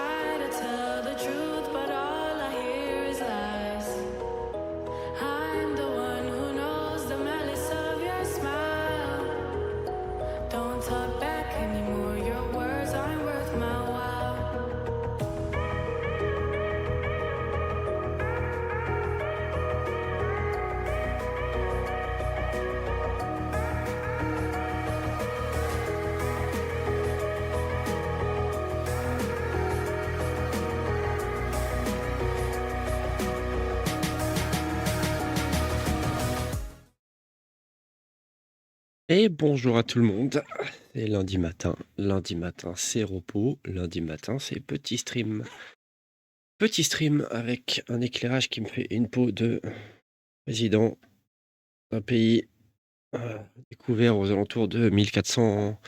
try to tell the truth, but all I hear is lies. I'm the one who knows the malice of your smile. Don't talk back anymore, your words aren't worth my while. Et bonjour à tout le monde. C'est lundi matin. Lundi matin, c'est repos. Lundi matin, c'est petit stream. Petit stream avec un éclairage qui me fait une peau de président d'un pays euh, découvert aux alentours de 1400,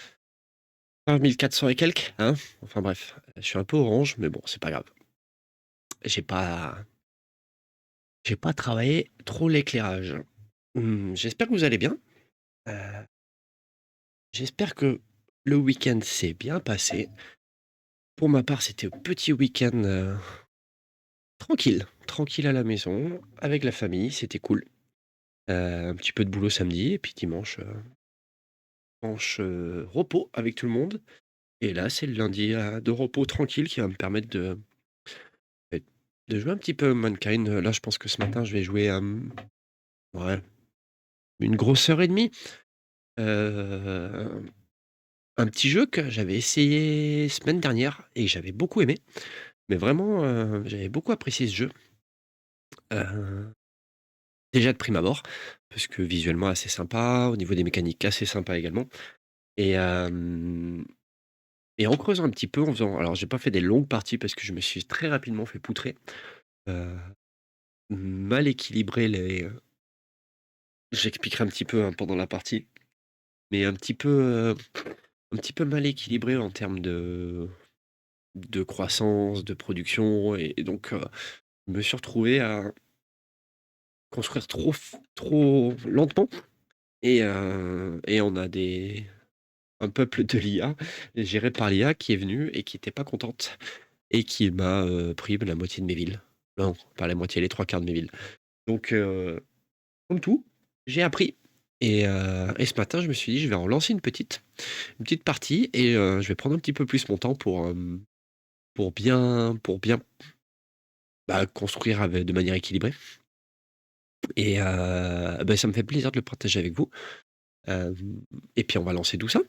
1400 et quelques, hein. Enfin bref, je suis un peu orange, mais bon, c'est pas grave. J'ai pas, j'ai pas travaillé trop l'éclairage. J'espère que vous allez bien. Euh, J'espère que le week-end s'est bien passé. Pour ma part, c'était un petit week-end tranquille, tranquille à la maison, avec la famille, c'était cool. Un petit peu de boulot samedi et puis dimanche, repos avec tout le monde. Et là, c'est le lundi de repos tranquille qui va me permettre beh, de jouer un petit peu à Mankind. Là, je pense que ce matin, je vais jouer ouais, une grosse heure et demie. Heu, un petit jeu que j'avais essayé semaine dernière et que j'avais beaucoup aimé. Mais vraiment, j'avais beaucoup apprécié ce jeu. Heu Déjà de prime abord, parce que visuellement assez sympa, au niveau des mécaniques assez sympa également et hem et en creusant un petit peu, en faisant alors j'ai pas fait des longues parties parce que je me suis très rapidement fait poutrer, heu, mal équilibré j'expliquerai un petit peu, hein, pendant la partie, mais un petit peu mal équilibré en termes de croissance, de production et donc je me suis retrouvé à construire trop lentement et on a un peuple de l'IA, géré par l'IA qui est venue et qui était pas contente et qui m'a, pris la moitié de mes villes. Non, pas la moitié, les 3/4 de mes villes. Donc comme tout, j'ai appris et ce matin, je me suis dit: «Je vais en lancer une petite partie et je vais prendre un petit peu plus mon temps pour bien, bah, construire de manière équilibrée» et bah, ça me fait plaisir de le partager avec vous. Hem Et puis on va lancer tout ça,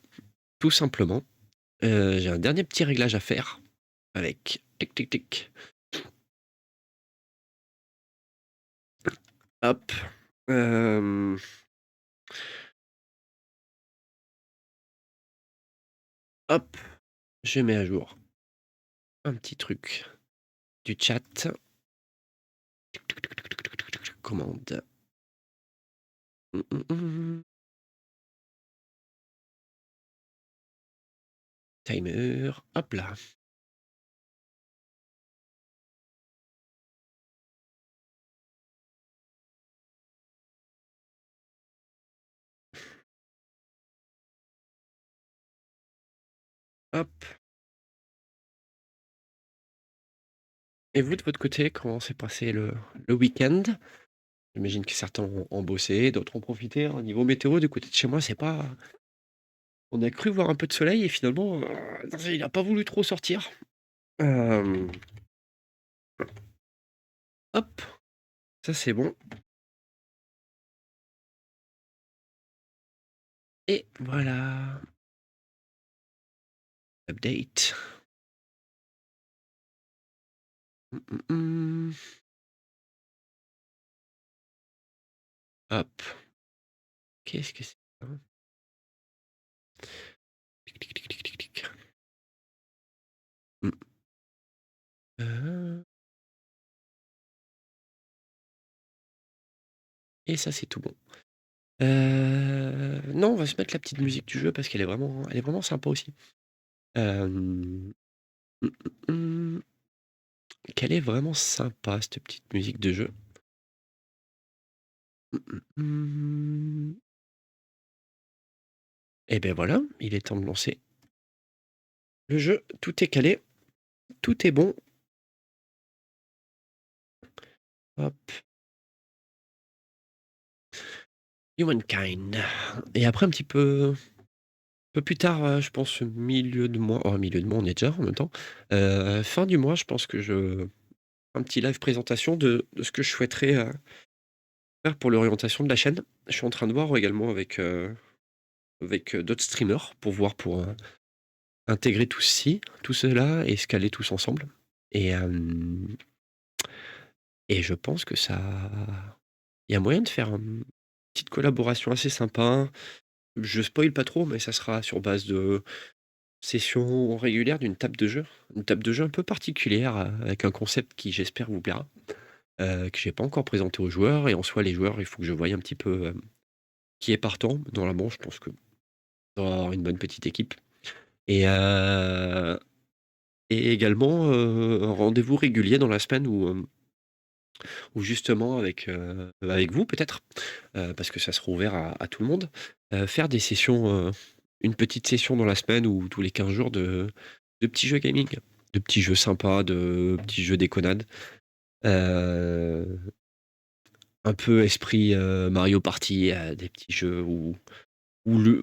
tout simplement. J'ai un dernier petit réglage à faire avec tic tic tic, hop, hem, hop, je mets à jour un petit truc du chat. Commande. Mmh, mmh, mmh. Timer, hop là, hop. Et vous, de votre côté, comment s'est passé le week-end? J'imagine que certains ont bossé, d'autres ont profité. Au niveau météo, du côté de chez moi, c'est pas on a cru voir un peu de soleil et finalement, il a pas voulu trop sortir. Hem, hop, ça c'est bon et voilà, update. Mmh, mmh, mmh. Hop, qu'est-ce que c'est ça? Tic, tic, tic, tic, tic, tic. Mmh. Et ça, c'est tout bon. Non, on va se mettre la petite musique du jeu parce qu'elle est vraiment sympa aussi. Hem, mmh, mmh, mmh, qu'elle est vraiment sympa cette petite musique de jeu. Mmh, mmh, mmh. Et beh, voilà, il est temps de lancer le jeu. Tout est calé. Tout est bon. Hop. Humankind. Et après, un petit peu plus tard, je pense milieu de mois. Oh, milieu de mois, on est déjà en même temps. Fin du mois, je pense que un petit live présentation de ce que je souhaiterais faire pour l'orientation de la chaîne. Je suis en train de voir également avec d'autres streamers pour voir pour intégrer tout cela et se caler tous ensemble. Et, et je pense que ça. Il y a moyen de faire une petite collaboration assez sympa. Je spoil pas trop, mais ça sera sur base de sessions régulières d'une table de jeu. Une table de jeu un peu particulière, avec un concept qui, j'espère, vous plaira, que j'ai pas encore présenté aux joueurs. Et en soi, les joueurs, il faut que je voie un petit peu qui est partant. Normalement, je pense que on va avoir une bonne petite équipe. Et, et également, un rendez-vous régulier dans la semaine où justement avec vous peut-être, parce que ça sera ouvert à tout le monde, faire des sessions, une petite session dans la semaine ou tous les 15 jours de petits jeux gaming, de petits jeux sympas, de petits jeux déconnades. Un peu esprit Mario Party, des petits jeux où le,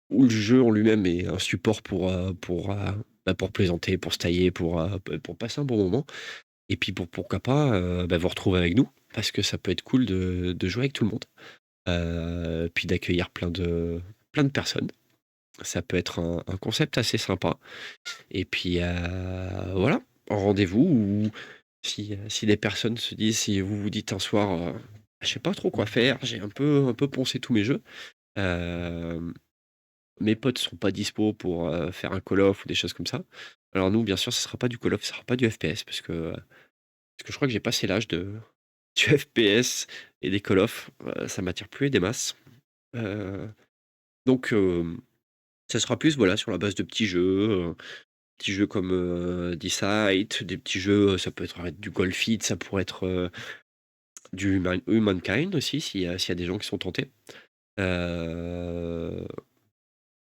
où le jeu en lui-même est un support pour plaisanter, pour se tailler, pour passer un bon moment. Et puis pourquoi pas vous retrouver avec nous, parce que ça peut être cool de jouer avec tout le monde. Puis d'accueillir plein de personnes. Ça peut être un concept assez sympa. Et puis voilà, en rendez-vous, ou si des personnes se disent, si vous vous dites un soir, je sais pas trop quoi faire, j'ai un peu poncé tous mes jeux. euh, Mes potes sont pas dispo pour faire un Call of ou des choses comme ça. Alors nous, bien sûr, ce sera pas du Call of, ce sera pas du FPS, parce que je crois que j'ai passé l'âge du FPS et des Call of. Ça m'attire plus des masses. Euh, donc, ça sera plus voilà, sur la base de petits jeux comme Decide, des petits jeux, ça peut être du Golf It, ça pourrait être du Humankind aussi, s'il y a des gens qui sont tentés. Euh,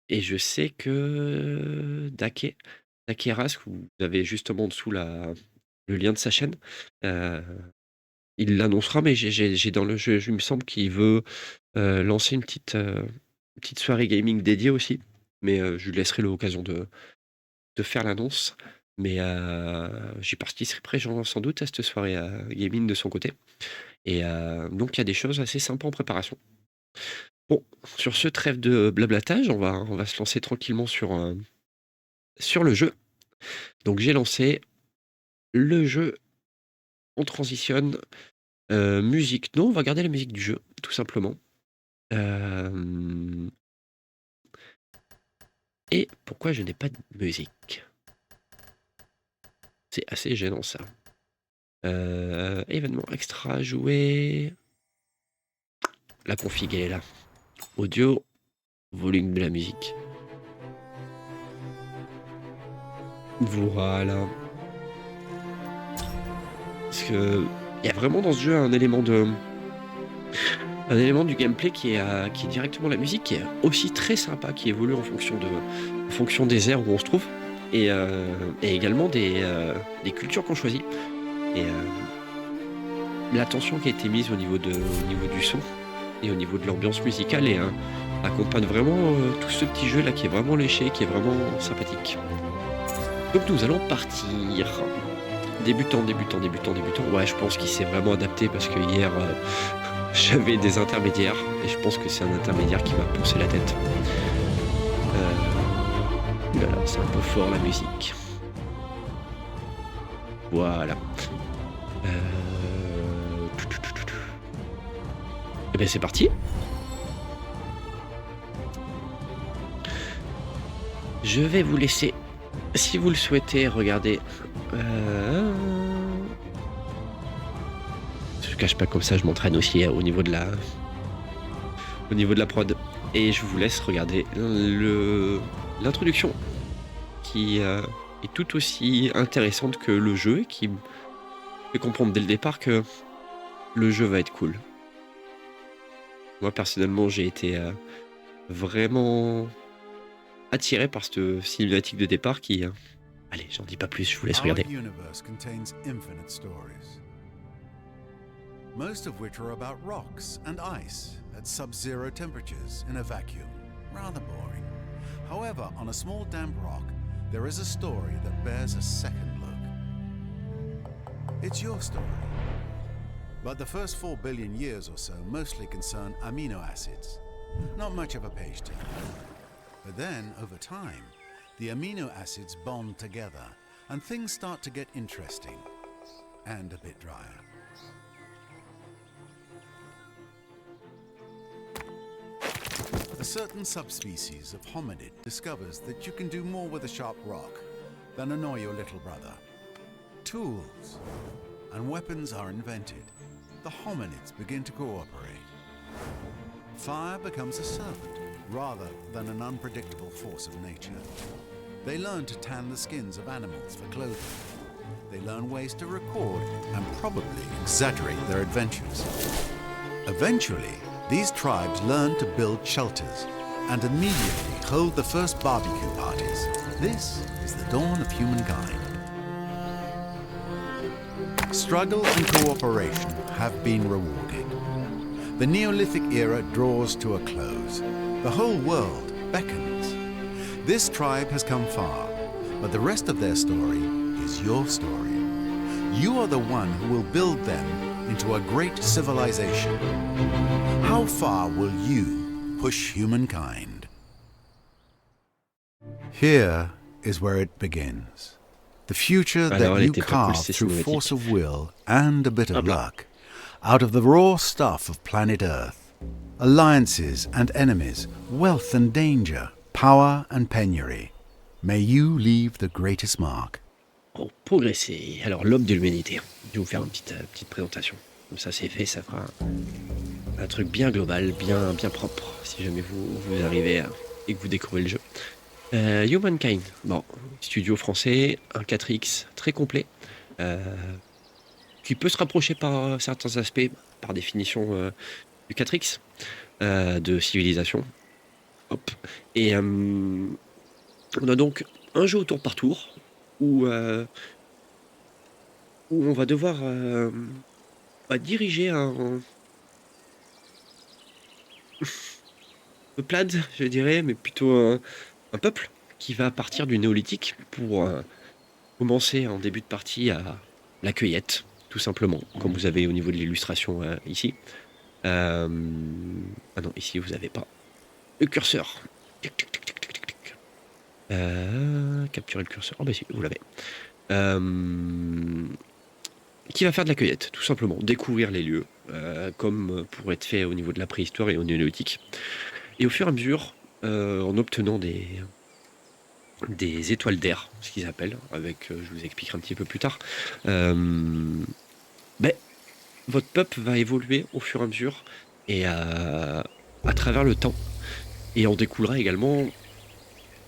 et je sais que Dakeras, vous avez justement en dessous le lien de sa chaîne, euh, il l'annoncera, mais j'ai dans le jeu, il me semble qu'il veut lancer une petite soirée gaming dédiée aussi. Mais je lui laisserai l'occasion de faire l'annonce. Mais j'y participerai sans doute à cette soirée gaming de son côté. Et donc il y a des choses assez sympas en préparation. Bon, sur ce trêve de blablatage, on va se lancer tranquillement sur le jeu. Donc j'ai lancé le jeu, on transitionne. Musique, non, on va garder la musique du jeu, tout simplement. Euh, Et pourquoi je n'ai pas de musique? C'est assez gênant ça. Événement extra, jouer. La config elle est là. Audio, volume de la musique. Voilà. Parce que il y a vraiment dans ce jeu un élément du gameplay qui est directement la musique, qui est aussi très sympa, qui évolue en fonction des aires où on se trouve, et également des cultures qu'on choisit. Et l'attention qui a été mise au niveau du son et au niveau de l'ambiance musicale accompagne vraiment tout ce petit jeu là qui est vraiment léché, qui est vraiment sympathique. Donc nous allons partir. Débutant. Ouais, je pense qu'il s'est vraiment adapté parce que hier j'avais des intermédiaires et je pense que c'est un intermédiaire qui m'a poussé la tête. Oulala, c'est un peu fort la musique. Voilà. Et bien c'est parti. Je vais vous laisser, si vous le souhaitez, regarder. Je cache pas, comme ça je m'entraîne aussi au niveau de la prod. Et je vous laisse regarder l'introduction qui est tout aussi intéressante que le jeu et qui fait comprendre dès le départ que le jeu va être cool. Moi personnellement j'ai été vraiment attiré par cette cinématique de départ qui Allez, j'en dis pas plus, je vous laisse Our regarder. universe contains infinite stories, most of which are about rocks and ice at sub-zero temperatures in a vacuum. Rather boring. However, on a small damp rock, there is a story that bears a second look. It's your story. But the first 4 billion years or so mostly concern amino acids. Not much of a page turner. But then, over time, the amino acids bond together and things start to get interesting and a bit drier. A certain subspecies of hominid discovers that you can do more with a sharp rock than annoy your little brother. Tools and weapons are invented. The hominids begin to cooperate. Fire becomes a servant rather than an unpredictable force of nature. They learn to tan the skins of animals for clothing. They learn ways to record and probably exaggerate their adventures. Eventually, these tribes learn to build shelters and immediately hold the first barbecue parties. This is the dawn of humankind. Struggle and cooperation have been rewarded. The Neolithic era draws to a close. The whole world beckons. This tribe has come far, but the rest of their story is your story. You are the one who will build them into a great civilization. How far will you push humankind? Here is where it begins. The future Alors, that elle you était pas cool, carve c'est through cinématique. force of will and a bit of Hop là. luck, out of the raw stuff of planet Earth. Alliances and enemies, wealth and danger, power and penury. May you leave the greatest mark. Pour progresser. Alors, l'homme de l'humanité. Je vais vous faire une petite présentation. Comme ça, c'est fait, ça fera un truc bien global, bien propre, si jamais vous arrivez et que vous découvrez le jeu. Humankind, bon, studio français, un 4X très complet, qui peut se rapprocher par certains aspects, par définition du 4X, de civilisation. Hop. Et on a donc un jeu au tour par tour, où on va devoir diriger un peuplade, je dirais, mais plutôt un peuple qui va partir du néolithique pour commencer en début de partie à la cueillette, tout simplement, comme vous avez au niveau de l'illustration ici. Ah non, ici vous n'avez pas le curseur. Tic, tic, tic, tic, tic, tic, tic. Capturer le curseur. Oh bah si, vous l'avez. Qui va faire de la cueillette, tout simplement, découvrir les lieux, comme pour être fait au niveau de la préhistoire et au néolithique. Et au fur et à mesure, en obtenant des étoiles d'air, ce qu'ils appellent, avec, je vous expliquerai un petit peu plus tard, votre peuple va évoluer au fur et à mesure et à travers le temps. Et en découlera également,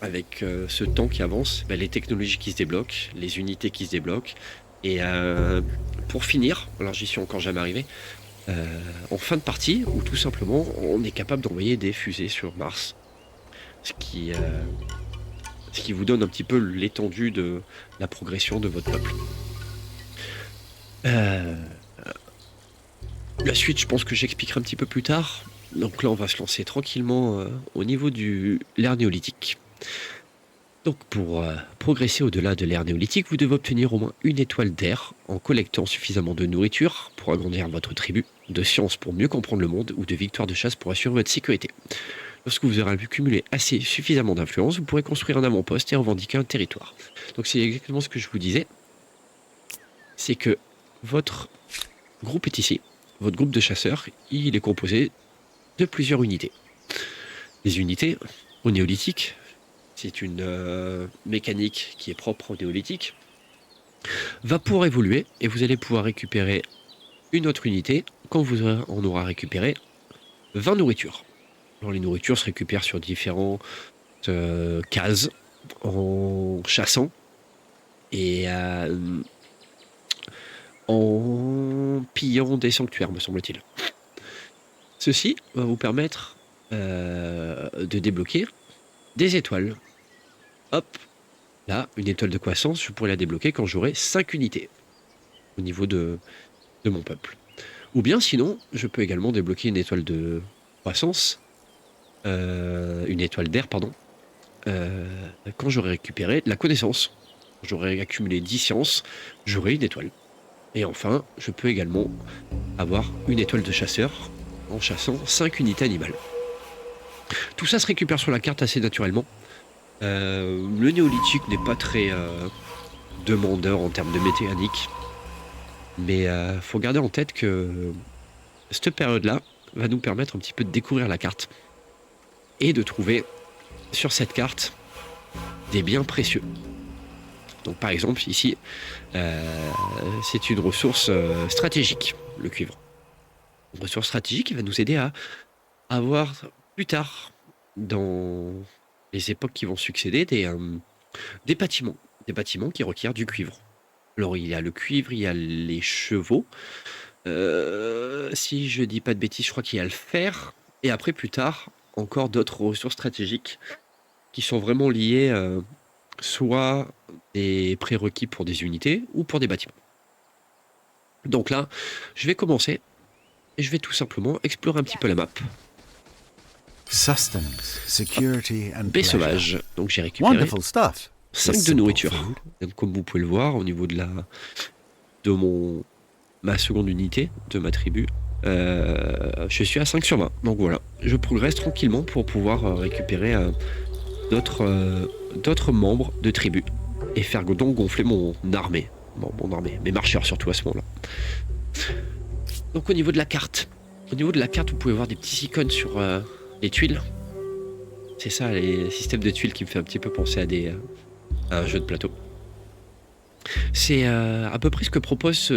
avec ce temps qui avance, les technologies qui se débloquent, les unités qui se débloquent. Et pour finir, alors j'y suis encore jamais arrivé, en fin de partie, où tout simplement on est capable d'envoyer des fusées sur Mars, ce qui vous donne un petit peu l'étendue de la progression de votre peuple. La suite, je pense que j'expliquerai un petit peu plus tard. Donc là, on va se lancer tranquillement au niveau de l'ère néolithique. Donc pour progresser au-delà de l'ère néolithique, vous devez obtenir au moins une étoile d'air en collectant suffisamment de nourriture pour agrandir votre tribu, de science pour mieux comprendre le monde ou de victoire de chasse pour assurer votre sécurité. Lorsque vous aurez cumulé suffisamment d'influence, vous pourrez construire un avant-poste et revendiquer un territoire. Donc c'est exactement ce que je vous disais. C'est que votre groupe est ici. Votre groupe de chasseurs, il est composé de plusieurs unités. Les unités au néolithique, c'est une mécanique qui est propre au néolithique, va pouvoir évoluer et vous allez pouvoir récupérer une autre unité quand vous en aura récupéré 20 nourritures. Alors les nourritures se récupèrent sur différentes cases en chassant et en pillant des sanctuaires, me semble-t-il. Ceci va vous permettre de débloquer des étoiles. Hop, Là, une étoile de croissance, je pourrais la débloquer quand j'aurai 5 unités au niveau de mon peuple. Ou bien sinon, je peux également débloquer une étoile de croissance, une étoile d'air, pardon, quand j'aurai récupéré de la connaissance. J'aurai accumulé 10 sciences, j'aurai une étoile. Et enfin, je peux également avoir une étoile de chasseur en chassant 5 unités animales. Tout ça se récupère sur la carte assez naturellement. Le néolithique n'est pas très demandeur en termes de mécanique. Mais faut garder en tête que cette période-là va nous permettre un petit peu de découvrir la carte. Et de trouver sur cette carte des biens précieux. Donc par exemple ici, c'est une ressource stratégique, le cuivre. Une ressource stratégique qui va nous aider à avoir plus tard, dans les époques qui vont succéder, des bâtiments qui requièrent du cuivre. Alors il y a le cuivre, il y a les chevaux. Si je dis pas de bêtises, je crois qu'il y a le fer. Et après plus tard, encore d'autres ressources stratégiques qui sont vraiment liées soit des prérequis pour des unités ou pour des bâtiments. Donc là, je vais commencer et je vais tout simplement explorer un petit peu la map. Sustenance, security, and Baie pleasure. sauvage. Donc j'ai récupéré Wonderful stuff. 5 This de simple nourriture. food. Donc, comme vous pouvez le voir au niveau de ma seconde unité de ma tribu, je suis à 5 sur 20. Donc voilà, je progresse tranquillement pour pouvoir récupérer d'autres membres de tribu et faire donc gonfler mon armée. Bon, mon armée, mes marcheurs surtout à ce moment-là. Donc au niveau de la carte, vous pouvez voir des petits icônes sur les tuiles. C'est ça, les systèmes de tuiles qui me fait un petit peu penser à un jeu de plateau. C'est à peu près ce que propose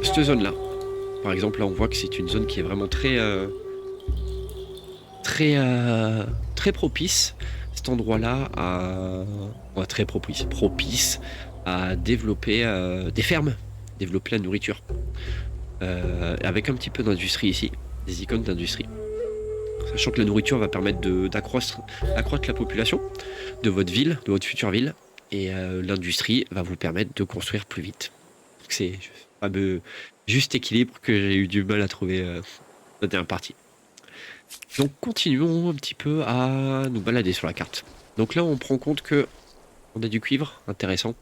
cette zone-là. Par exemple, là on voit que c'est une zone qui est vraiment très propice. Cet endroit-là très propice à développer des fermes, développer la nourriture. Avec un petit peu d'industrie ici, des icônes d'industrie. Sachant que la nourriture va permettre d'accroître la population de votre ville, de votre future ville, et l'industrie va vous permettre de construire plus vite. C'est le fameux juste équilibre que j'ai eu du mal à trouver dans la dernière partie. Donc continuons un petit peu à nous balader sur la carte. Donc là on prend compte que on a du cuivre, intéressant,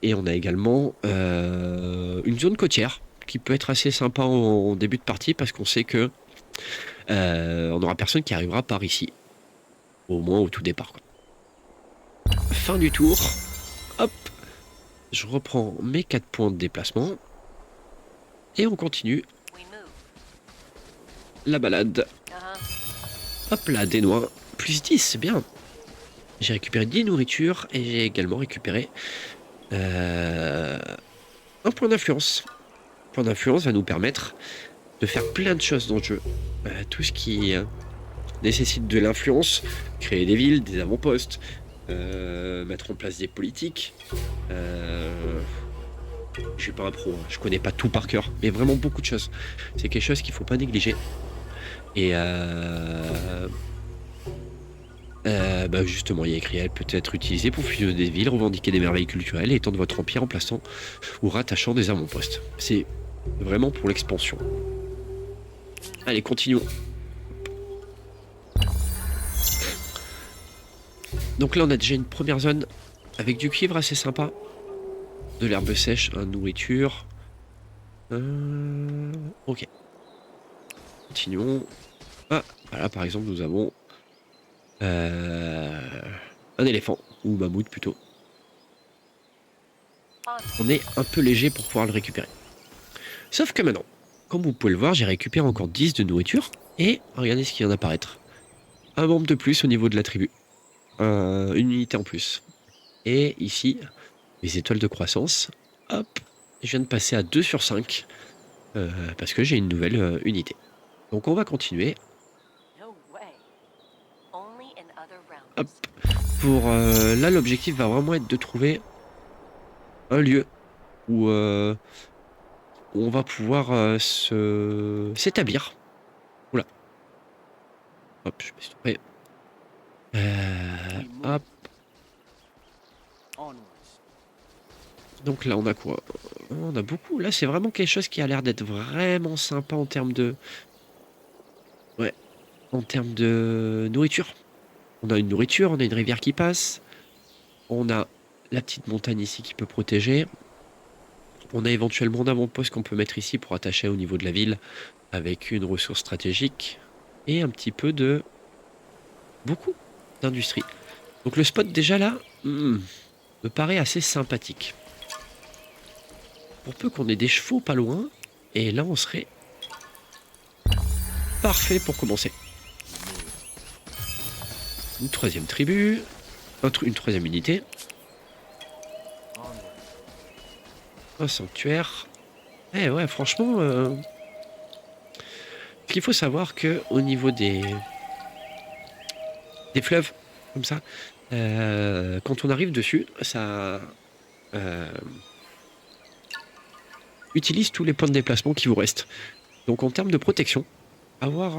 et on a également une zone côtière qui peut être assez sympa en début de partie parce qu'on sait que on n'aura personne qui arrivera par ici, au moins au tout départ, quoi. Fin du tour, hop, je reprends mes 4 points de déplacement et on continue la balade. Hop là, des noix, plus 10, c'est bien. J'ai récupéré 10 nourritures et j'ai également récupéré un point d'influence. Le point d'influence va nous permettre de faire plein de choses dans le jeu. Tout ce qui nécessite de l'influence, créer des villes, des avant-postes, mettre en place des politiques. Je suis pas un pro, hein, je connais pas tout par cœur, mais vraiment beaucoup de choses. C'est quelque chose qu'il faut pas négliger. Et justement, il y a écrit elle peut être utilisée pour fusionner des villes, revendiquer des merveilles culturelles et étendre votre empire en plaçant ou rattachant des avant-postes. C'est vraiment pour l'expansion. Allez, continuons. Donc là, on a déjà une première zone avec du cuivre assez sympa. De l'herbe sèche, nourriture. Ok. Continuons. Ah, voilà, par exemple, nous avons un éléphant, ou mammouth plutôt. On est un peu léger pour pouvoir le récupérer. Sauf que maintenant, comme vous pouvez le voir, j'ai récupéré encore 10 de nourriture. Et regardez ce qui vient d'apparaître. Un membre de plus au niveau de la tribu. Une unité en plus. Et ici, les étoiles de croissance. Hop, je viens de passer à 2 sur 5. Parce que j'ai une nouvelle unité. Donc on va continuer. Hop. Pour là, l'objectif va vraiment être de trouver un lieu où on va pouvoir s'établir. Oula. Hop, je me suis trompé. Hop. Donc là, on a quoi? On a beaucoup. Là, c'est vraiment quelque chose qui a l'air d'être vraiment sympa en termes de... Ouais, en termes de nourriture. On a une nourriture, on a une rivière qui passe. On a la petite montagne ici qui peut protéger. On a éventuellement un avant-poste qu'on peut mettre ici pour attacher au niveau de la ville avec une ressource stratégique et un petit peu de... beaucoup d'industrie. Donc le spot déjà là me paraît assez sympathique. Pour peu qu'on ait des chevaux pas loin, et là on serait parfait pour commencer. Une troisième tribu, une troisième unité. Un sanctuaire. Eh ouais, franchement, il faut savoir que au niveau des fleuves, comme ça, quand on arrive dessus, ça utilise tous les points de déplacement qui vous restent. Donc en termes de protection, avoir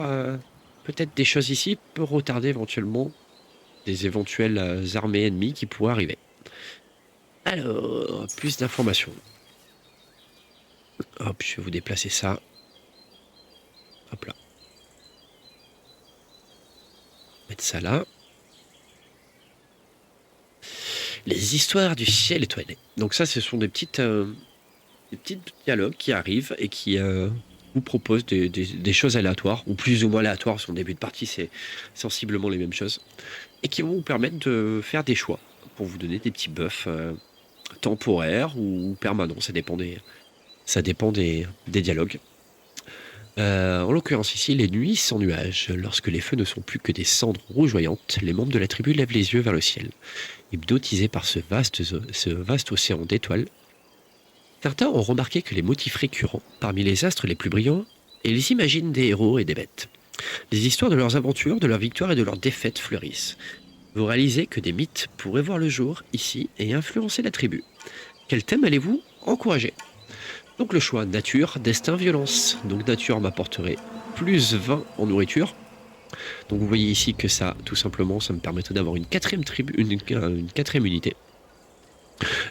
peut-être des choses ici peut retarder éventuellement des éventuelles armées ennemies qui pourraient arriver. Alors, plus d'informations. Hop, je vais vous déplacer ça. Hop là. Mettre ça là. Les histoires du ciel étoilé. Donc ça, ce sont des petites dialogues qui arrivent et qui vous proposent des choses aléatoires, ou plus ou moins aléatoires. Son début de partie, c'est sensiblement les mêmes choses. Et qui vont vous permettre de faire des choix pour vous donner des petits buffs temporaires ou permanents. Ça dépend des dialogues. En l'occurrence ici, les nuits sans nuages. Lorsque les feux ne sont plus que des cendres rougeoyantes, les membres de la tribu lèvent les yeux vers le ciel. Hypnotisés par ce vaste océan d'étoiles, certains ont remarqué que les motifs récurrents parmi les astres les plus brillants, et ils imaginent des héros et des bêtes. Les histoires de leurs aventures, de leurs victoires et de leurs défaites fleurissent. Vous réalisez que des mythes pourraient voir le jour ici et influencer la tribu. Quel thème allez-vous encourager ? Donc le choix, nature, destin, violence. Donc nature m'apporterait plus 20 en nourriture. Donc vous voyez ici que ça, tout simplement, ça me permettrait d'avoir une quatrième tribu, une quatrième unité.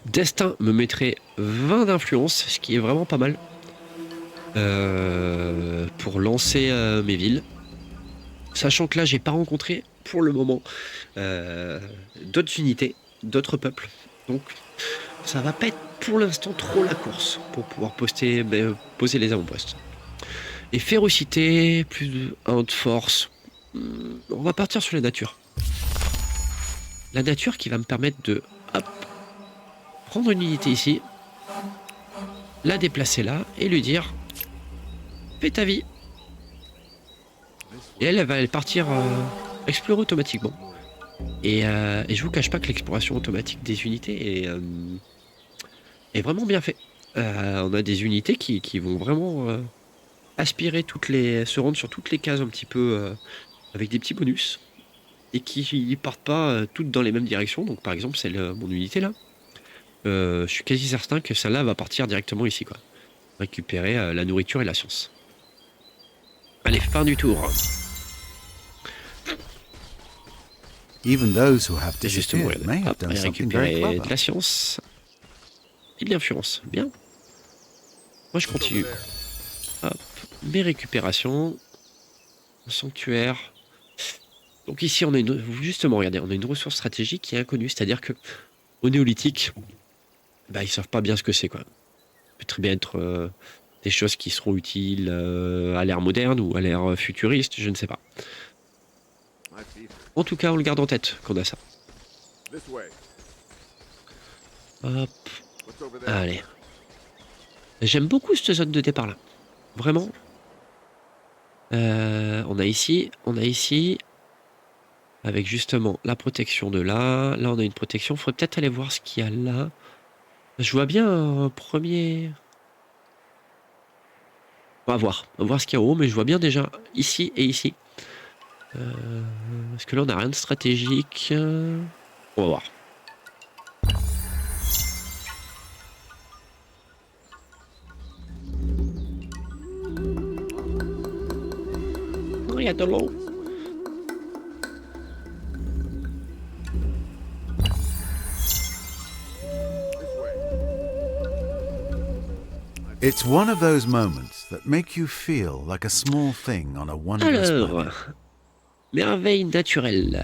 Destin me mettrait 20 d'influence, ce qui est vraiment pas mal. Pour lancer mes villes. Sachant que là, j'ai pas rencontré, pour le moment, d'autres unités, d'autres peuples. Donc ça va pas être pour l'instant trop la course pour pouvoir poser les avant-postes. Et férocité, plus de 1 de force. On va partir sur la nature. La nature qui va me permettre de prendre une unité ici, la déplacer là et lui dire fais ta vie. Et elle va partir explorer automatiquement. Et je vous cache pas que l'exploration automatique des unités est vraiment bien fait. On a des unités qui vont vraiment aspirer se rendre sur toutes les cases un petit peu avec des petits bonus et qui partent pas toutes dans les mêmes directions. Donc par exemple mon unité là, je suis quasi certain que celle-là va partir directement ici quoi. Récupérer la nourriture et la science. Allez, fin du tour. Even those who have Et justement, disappeared may have hop, done et something very récupérer de clever. la science et de l'influence. Bien. Moi, je continue. Hop, mes récupérations. Sanctuaire. Donc ici, on a justement, regardez, on a une ressource stratégique qui est inconnue. C'est-à-dire que au néolithique, ils savent pas bien ce que c'est, quoi. Ça peut très bien être des choses qui seront utiles à l'ère moderne ou à l'ère futuriste, je ne sais pas. En tout cas, on le garde en tête qu'on a ça. Hop. Allez. J'aime beaucoup cette zone de départ là. Vraiment. On a ici. Avec justement la protection de là. Là, on a une protection. Faudrait peut-être aller voir ce qu'il y a là. Je vois bien un premier... On va voir ce qu'il y a en haut, mais je vois bien déjà ici et ici. Parce que là, on n'a rien de stratégique. On va voir. Il y a de l'eau. It's one of those moments that make you feel like a small thing on a wondrous planet. Alors, merveille naturelle.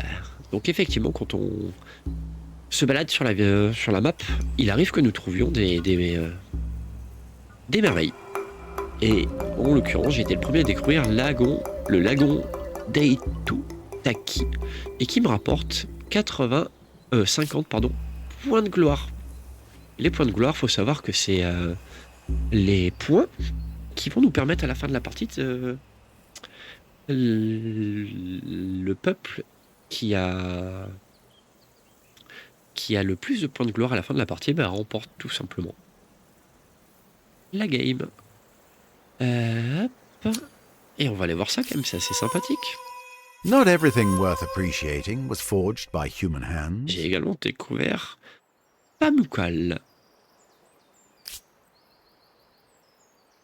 Donc effectivement, quand on se balade sur la map, il arrive que nous trouvions des merveilles. Et en l'occurrence, j'ai été le premier à découvrir le lagon Deitutaki, et qui me rapporte 50 points de gloire. Les points de gloire, faut savoir que c'est les points qui vont nous permettre à la fin de la partie le peuple qui a le plus de points de gloire à la fin de la partie remporte tout simplement la game. Hop. Et on va aller voir ça quand même, c'est assez sympathique. Not everything worth appreciating was forged by human hands. J'ai également découvert Pamukal.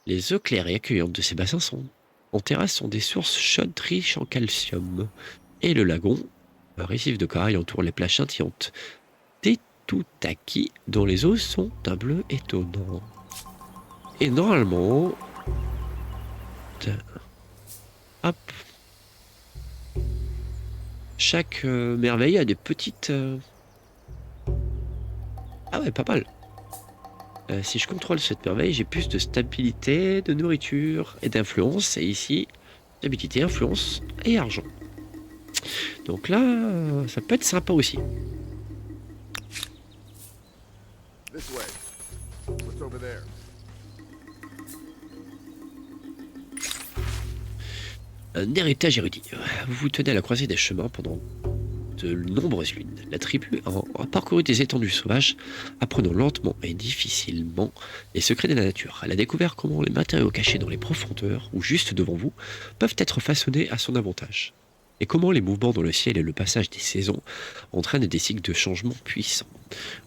Les eaux claires et accueillantes de ces bassins en terrasse sont des sources chaudes riches en calcium. Et le lagon, un récif de corail entoure les plages scintillantes Deitutaki, dont les eaux sont d'un bleu étonnant. Et normalement... Hop. Chaque merveille a des petites... Ah ouais, pas mal. Si je contrôle cette merveille, j'ai plus de stabilité, de nourriture et d'influence. Et ici, stabilité, influence et argent. Donc là, ça peut être sympa aussi. This way. What's over there? Un héritage érudit. Vous vous tenez à la croisée des chemins pendant de nombreuses lunes. La tribu a parcouru des étendues sauvages, apprenant lentement et difficilement les secrets de la nature. Elle a découvert comment les matériaux cachés dans les profondeurs, ou juste devant vous, peuvent être façonnés à son avantage. Et comment les mouvements dans le ciel et le passage des saisons entraînent des cycles de changement puissants.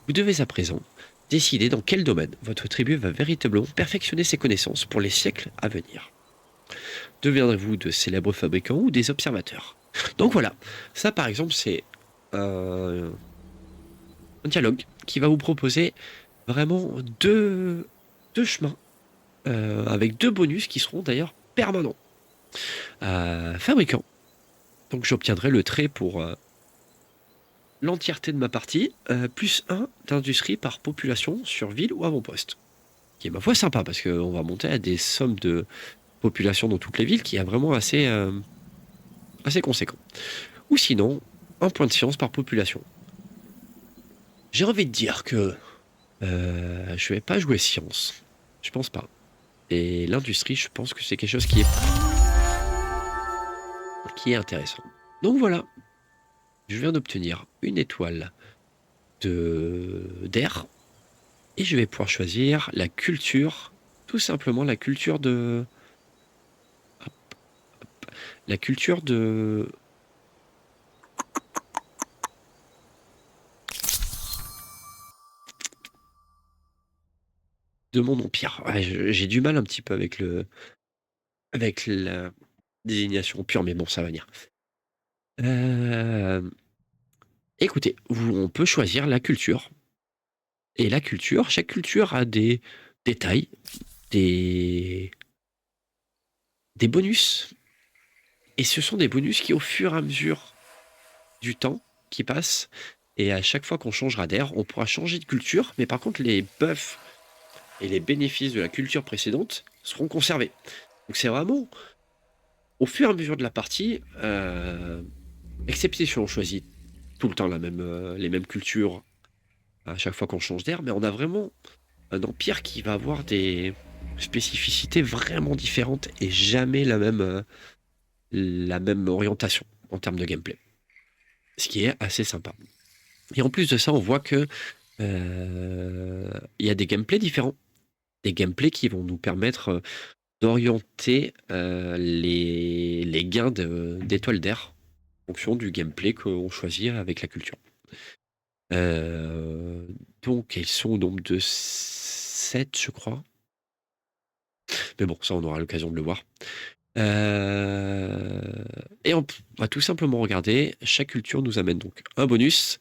Vous devez à présent décider dans quel domaine votre tribu va véritablement perfectionner ses connaissances pour les siècles à venir. Deviendrez-vous de célèbres fabricants ou des observateurs? Donc voilà, ça par exemple c'est un dialogue qui va vous proposer vraiment deux chemins avec deux bonus qui seront d'ailleurs permanents. Fabricant, donc j'obtiendrai le trait pour l'entièreté de ma partie, plus 1 d'industrie par population sur ville ou avant-poste. Qui est ma foi sympa parce qu'on va monter à des sommes de population dans toutes les villes qui est vraiment assez conséquent. Ou sinon, un point de science par population. J'ai envie de dire que je vais pas jouer science. Je pense pas. Et l'industrie, je pense que c'est quelque chose qui est intéressant. Donc voilà. Je viens d'obtenir une étoile d'air. Et je vais pouvoir choisir la culture. Tout simplement la culture de... La culture de mon empire. Ouais, j'ai du mal un petit peu avec la désignation pure, mais bon, ça va venir. Écoutez, on peut choisir la culture. Et la culture, chaque culture a des détails, des bonus. Et ce sont des bonus qui, au fur et à mesure du temps qui passe, et à chaque fois qu'on changera d'air, on pourra changer de culture, mais par contre, les buffs et les bénéfices de la culture précédente seront conservés. Donc c'est vraiment, au fur et à mesure de la partie, excepté si on choisit tout le temps les mêmes cultures à chaque fois qu'on change d'air, mais on a vraiment un empire qui va avoir des spécificités vraiment différentes et jamais la même orientation en termes de gameplay. Ce qui est assez sympa. Et en plus de ça, on voit que il y a des gameplays différents. Des gameplays qui vont nous permettre d'orienter les gains d'étoiles d'air en fonction du gameplay qu'on choisit avec la culture. Donc, ils sont au nombre de 7, je crois. Mais bon, ça, on aura l'occasion de le voir. Et on va tout simplement regarder. Chaque culture nous amène donc un bonus,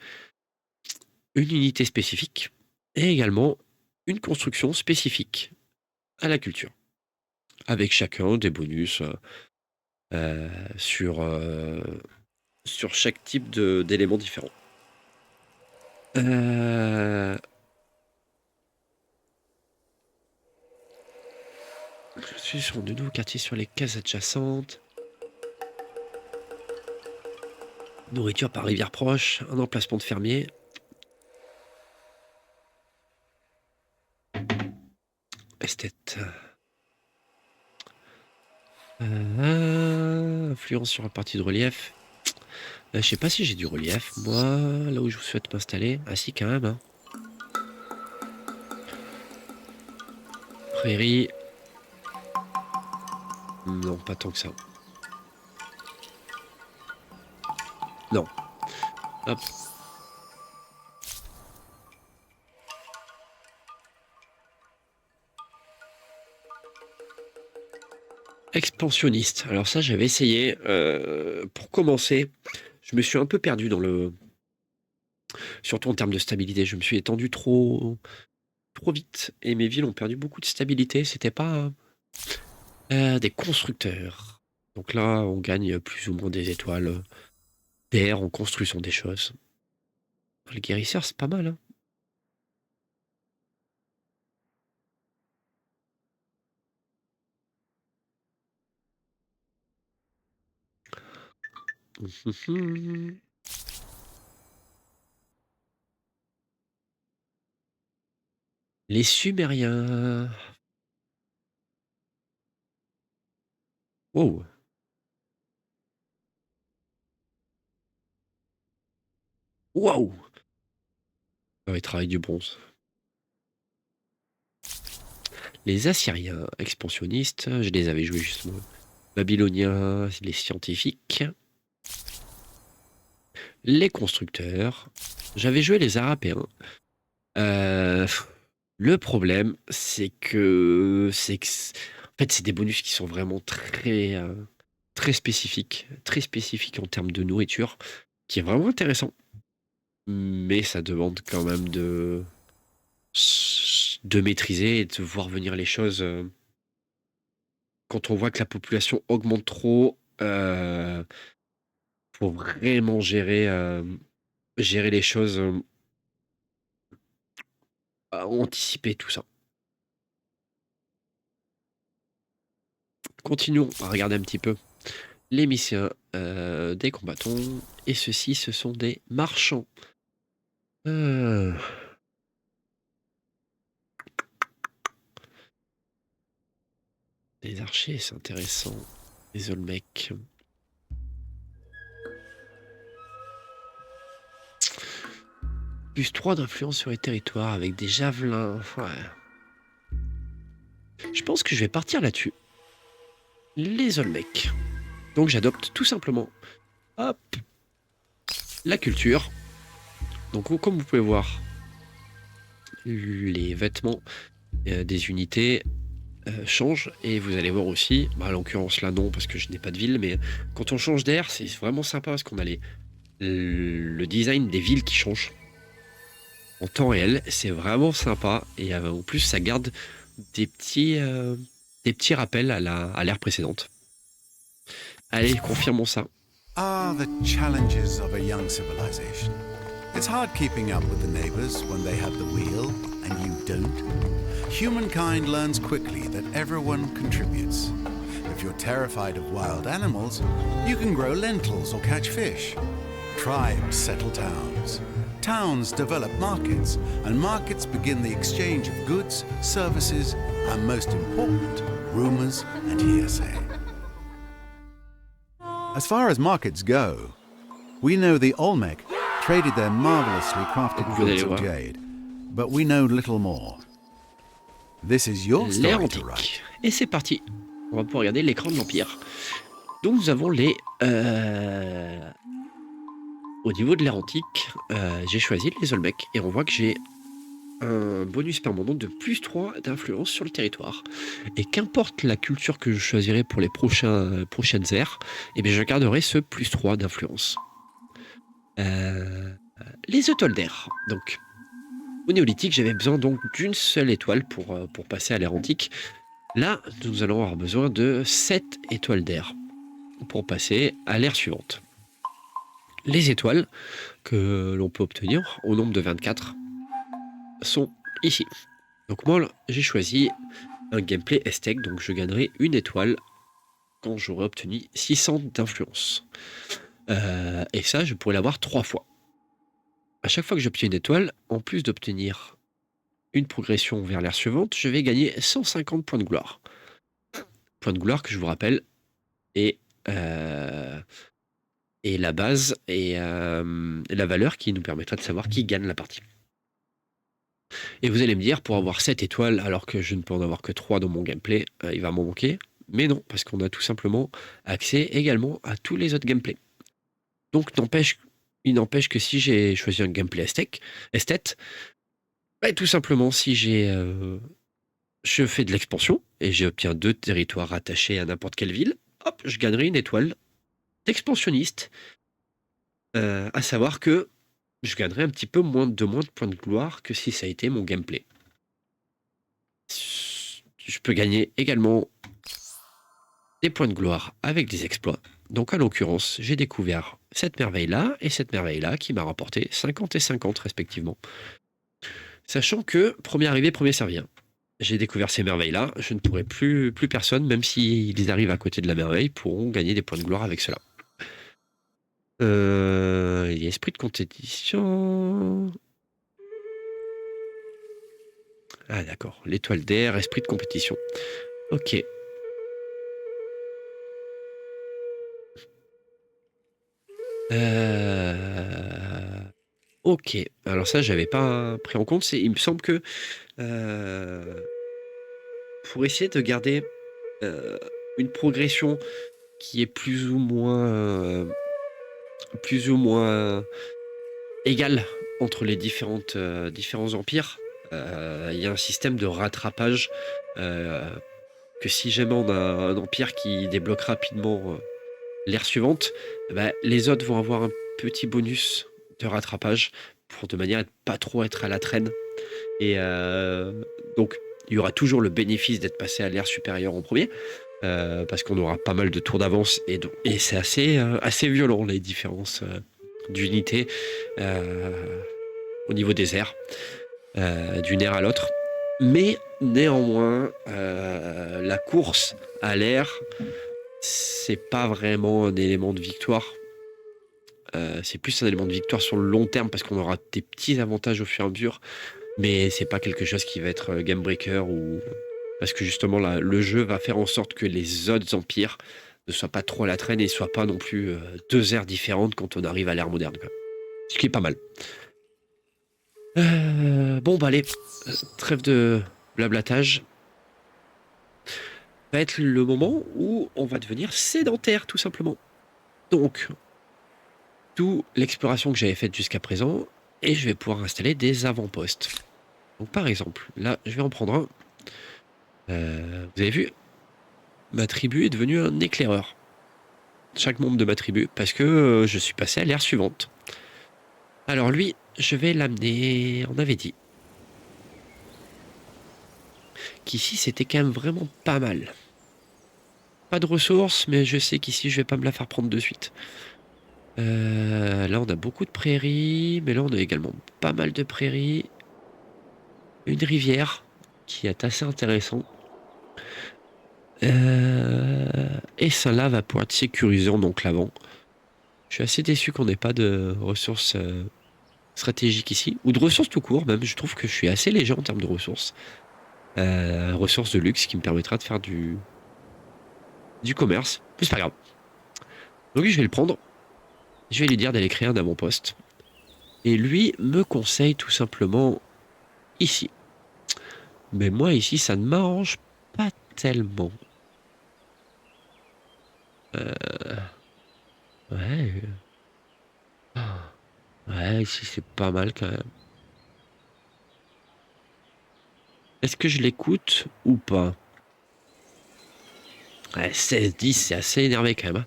une unité spécifique et également une construction spécifique. à la culture. Avec chacun des bonus euh, sur, euh, sur chaque type d'éléments différents. Je suis sur de nouveaux quartiers sur les cases adjacentes. Nourriture par rivière proche, un emplacement de fermier. Esthète. Influence sur la partie de relief. Je sais pas si j'ai du relief. Moi, là où je souhaite m'installer. Ah si, quand même. Hein. Prairie. Non, pas tant que ça. Non. Hop. Expansionniste. Alors ça, j'avais essayé. Pour commencer, je me suis un peu perdu dans le... Surtout en termes de stabilité. Je me suis étendu trop vite. Et mes villes ont perdu beaucoup de stabilité. C'était pas des constructeurs. Donc là, on gagne plus ou moins des étoiles d'air en construisant des choses. Le guérisseur, c'est pas mal. Hein. Les Sumériens. Wow. Waouh. Ah, ils travaillent du bronze. Les Assyriens, expansionnistes, je les avais joués justement. Babyloniens, les scientifiques. Les constructeurs. J'avais joué les Arapéens. Euh, le problème, c'est que en fait, c'est des bonus qui sont vraiment très spécifiques en termes de nourriture, qui est vraiment intéressant. Mais ça demande quand même de maîtriser et de voir venir les choses. Quand on voit que la population augmente trop, faut vraiment gérer les choses, anticiper tout ça. Continuons à regarder un petit peu les missions des combattants. Et ceux-ci, ce sont des marchands. Des archers, c'est intéressant. Des Olmecs. Plus 3 d'influence sur les territoires avec des javelins. Ouais. Je pense que je vais partir là-dessus. Les Olmecs. Donc j'adopte tout simplement, hop, la culture. Donc comme vous pouvez voir, les vêtements des unités changent. Et vous allez voir aussi, bah, en l'occurrence là non parce que je n'ai pas de ville, mais quand on change d'air, c'est vraiment sympa parce qu'on a le design des villes qui change. En temps réel, c'est vraiment sympa. Et en plus, ça garde des petits rappels à l'ère précédente. Allez, confirmons ça. Ah, the challenges of a young civilization. It's hard keeping up with the neighbors when they have the wheel and you don't. Humankind learns quickly that everyone contributes. If you're terrified of wild animals, you can grow lentils or catch fish. Tribes settle towns. Towns develop markets, and markets begin the exchange of goods, services, and most important, rumors and hearsay. As far as markets go, we know the Olmec traded their marvelously crafted goods of jade, but we know little more. This is your story to write. Et c'est parti. On va pouvoir regarder l'écran de l'Empire. Donc nous avons les... Au niveau de l'ère antique, j'ai choisi les Olmecs et on voit que j'ai un bonus permanent de plus 3 d'influence sur le territoire. Et qu'importe la culture que je choisirai pour les prochaines ères, eh bien je garderai ce plus 3 d'influence. Les Eutolder. Donc, au néolithique, j'avais besoin donc d'une seule étoile pour passer à l'ère antique. Là, nous allons avoir besoin de 7 étoiles d'air pour passer à l'ère suivante. Les étoiles que l'on peut obtenir au nombre de 24 sont ici. Donc moi, j'ai choisi un gameplay Aztec, donc je gagnerai une étoile quand j'aurai obtenu 600 d'influence. Et ça, je pourrais l'avoir 3 fois. À chaque fois que j'obtiens une étoile, en plus d'obtenir une progression vers l'ère suivante, je vais gagner 150 points de gloire. Points de gloire que je vous rappelle est la base et la valeur qui nous permettra de savoir qui gagne la partie. Et vous allez me dire, pour avoir 7 étoiles, alors que je ne peux en avoir que 3 dans mon gameplay, il va m'en manquer. Mais non, parce qu'on a tout simplement accès également à tous les autres gameplays. Donc il n'empêche que si j'ai choisi un gameplay esthète, bah, tout simplement si je fais de l'expansion et j'obtiens 2 territoires rattachés à n'importe quelle ville, hop, je gagnerai une étoile d'expansionniste. À savoir que je gagnerai un petit peu moins de points de gloire que si ça a été mon gameplay. Je peux gagner également des points de gloire avec des exploits. Donc en l'occurrence, j'ai découvert cette merveille-là et cette merveille-là qui m'a rapporté 50 et 50 respectivement. Sachant que, premier arrivé, premier servi. J'ai découvert ces merveilles-là, je ne pourrai plus personne, même s'ils arrivent à côté de la merveille, pourront gagner des points de gloire avec cela. Il y a esprit de compétition. Ah d'accord, l'étoile d'air, esprit de compétition. Ok. Ok, alors ça j'avais pas pris en compte. Il me semble que pour essayer de garder une progression qui est plus ou moins égale entre les différents empires, il y a un système de rattrapage que si jamais on a un empire qui débloque rapidement l'ère suivante, bah, les autres vont avoir un petit bonus de rattrapage de manière à ne pas trop être à la traîne. Et donc, il y aura toujours le bénéfice d'être passé à l'ère supérieure en premier, parce qu'on aura pas mal de tours d'avance et c'est assez violent les différences d'unité au niveau des airs, d'une ère à l'autre. Mais néanmoins, la course à l'air, c'est pas vraiment un élément de victoire. C'est plus un élément de victoire sur le long terme parce qu'on aura des petits avantages au fur et à mesure, mais c'est pas quelque chose qui va être game breaker ou parce que justement là, le jeu va faire en sorte que les autres empires ne soient pas trop à la traîne et ne soient pas non plus 2 ères différentes quand on arrive à l'ère moderne, quoi. Ce qui est pas mal. Bon bah allez, trêve de blablatage. Va être le moment où on va devenir sédentaire tout simplement. Donc toute l'exploration que j'avais faite jusqu'à présent, et je vais pouvoir installer des avant-postes. Donc par exemple, là je vais en prendre un. Vous avez vu, ma tribu est devenue un éclaireur. Chaque membre de ma tribu, parce que je suis passé à l'ère suivante. Alors lui, je vais l'amener, on avait dit qu'ici c'était quand même vraiment pas mal. Pas de ressources, mais je sais qu'ici je vais pas me la faire prendre de suite. Là on a beaucoup de prairies, mais là on a également pas mal de prairies. Une rivière qui est assez intéressant. Et celle-là va pouvoir être sécurisant donc l'avant. Je suis assez déçu qu'on n'ait pas de ressources stratégiques ici, ou de ressources tout court même. Je trouve que je suis assez léger en termes de ressources. Ressources de luxe qui me permettra de faire du commerce. Mais c'est pas grave. Donc je vais le prendre. Je vais lui dire d'aller créer un avant-poste. Et lui me conseille tout simplement ici. Mais moi ici ça ne m'arrange pas tellement. Ouais. Ouais, ici c'est pas mal quand même. Est-ce que je l'écoute ou pas? Ouais, 16-10, c'est assez énervé quand même.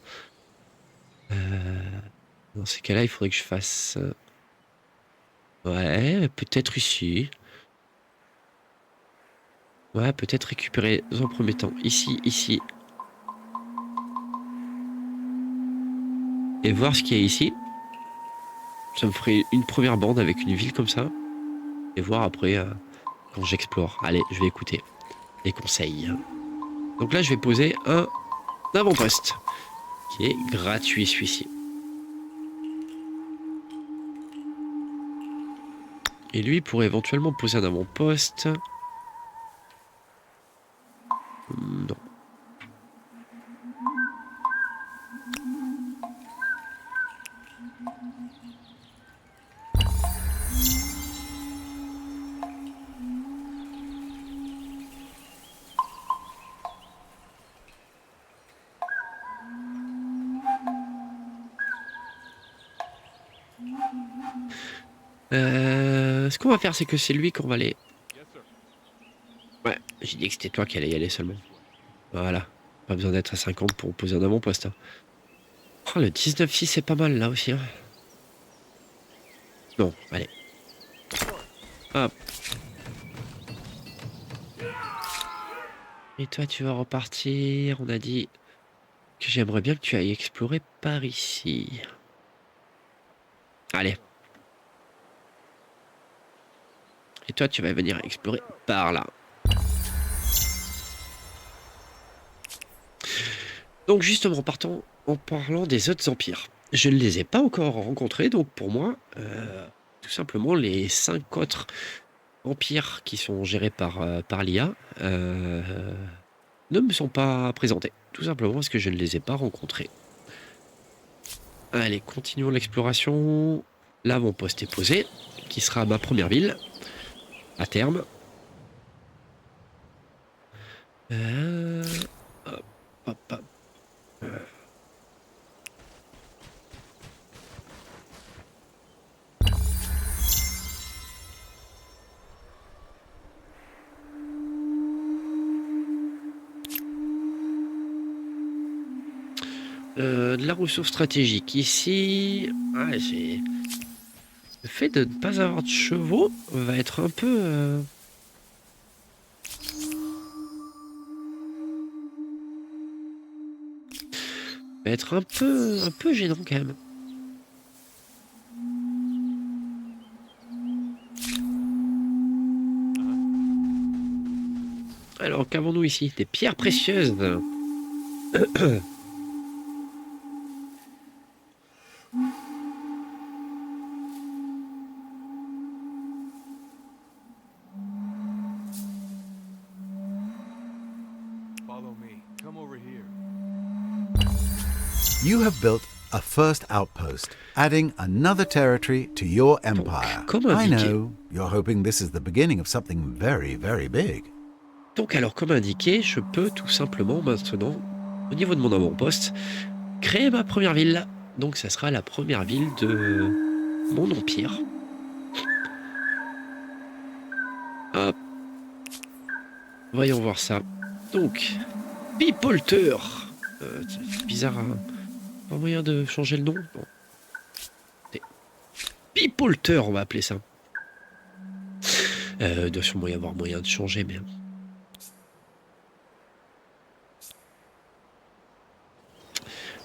Dans ces cas-là, il faudrait que je fasse... Ouais, peut-être ici. Ouais, peut-être récupérer dans un premier temps ici, ici. Et voir ce qu'il y a ici. Ça me ferait une première bande avec une ville comme ça. Et voir après quand j'explore. Allez, je vais écouter les conseils. Donc là, je vais poser un avant-poste qui est gratuit celui-ci. Et lui pourrait éventuellement poser un avant-poste. Non. Ce qu'on va faire, c'est que c'est lui qu'on va aller... Ouais, j'ai dit que c'était toi qui allais y aller seulement. Voilà. Pas besoin d'être à 50 pour poser un avant-poste. Hein. Oh, le 19-6, c'est pas mal là aussi. Hein. Non, allez. Hop. Et toi, tu vas repartir. On a dit que j'aimerais bien que tu ailles explorer par ici. Allez. Et toi, tu vas venir explorer par là. Donc justement, partons en parlant des autres empires. Je ne les ai pas encore rencontrés, donc pour moi, tout simplement, les 5 autres empires qui sont gérés par l'IA ne me sont pas présentés. Tout simplement parce que je ne les ai pas rencontrés. Allez, continuons l'exploration. Là, mon poste est posé, qui sera ma première ville, à terme. Hop, hop, hop. De la ressource stratégique ici. Ouais, j'ai... Le fait de ne pas avoir de chevaux va être un peu... va être un peu gênant quand même. Alors, qu'avons-nous ici? Des pierres précieuses. Follow me. Come over here. You have built a first outpost, adding another territory to your empire. comme I indiqué. know you're hoping this is the beginning of something very, very big. Donc alors, comme indiqué, je peux tout simplement maintenant, au niveau de mon avant-poste, créer ma première ville. Donc ça sera la première ville de mon empire. Hop. Voyons voir ça. Donc, Bipolter. C'est bizarre, hein. Pas moyen de changer le nom? Bon. Bipolter, on va appeler ça. Il doit sûrement y avoir moyen de changer, mais...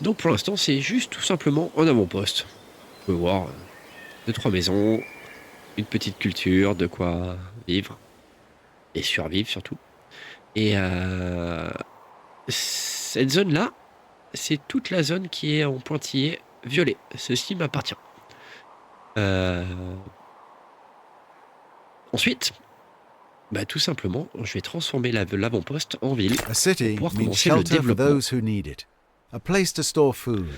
Donc pour l'instant, c'est juste tout simplement en avant-poste. On peut voir 2-3 maisons, une petite culture, de quoi vivre. Et survivre surtout. Et cette zone-là, c'est toute la zone qui est en pointillé violet. Ceci m'appartient. Ensuite, bah, tout simplement, je vais transformer l'avant-poste en ville. A city Pour pouvoir means commencer le shelter for développement. those who need it, a place to store food,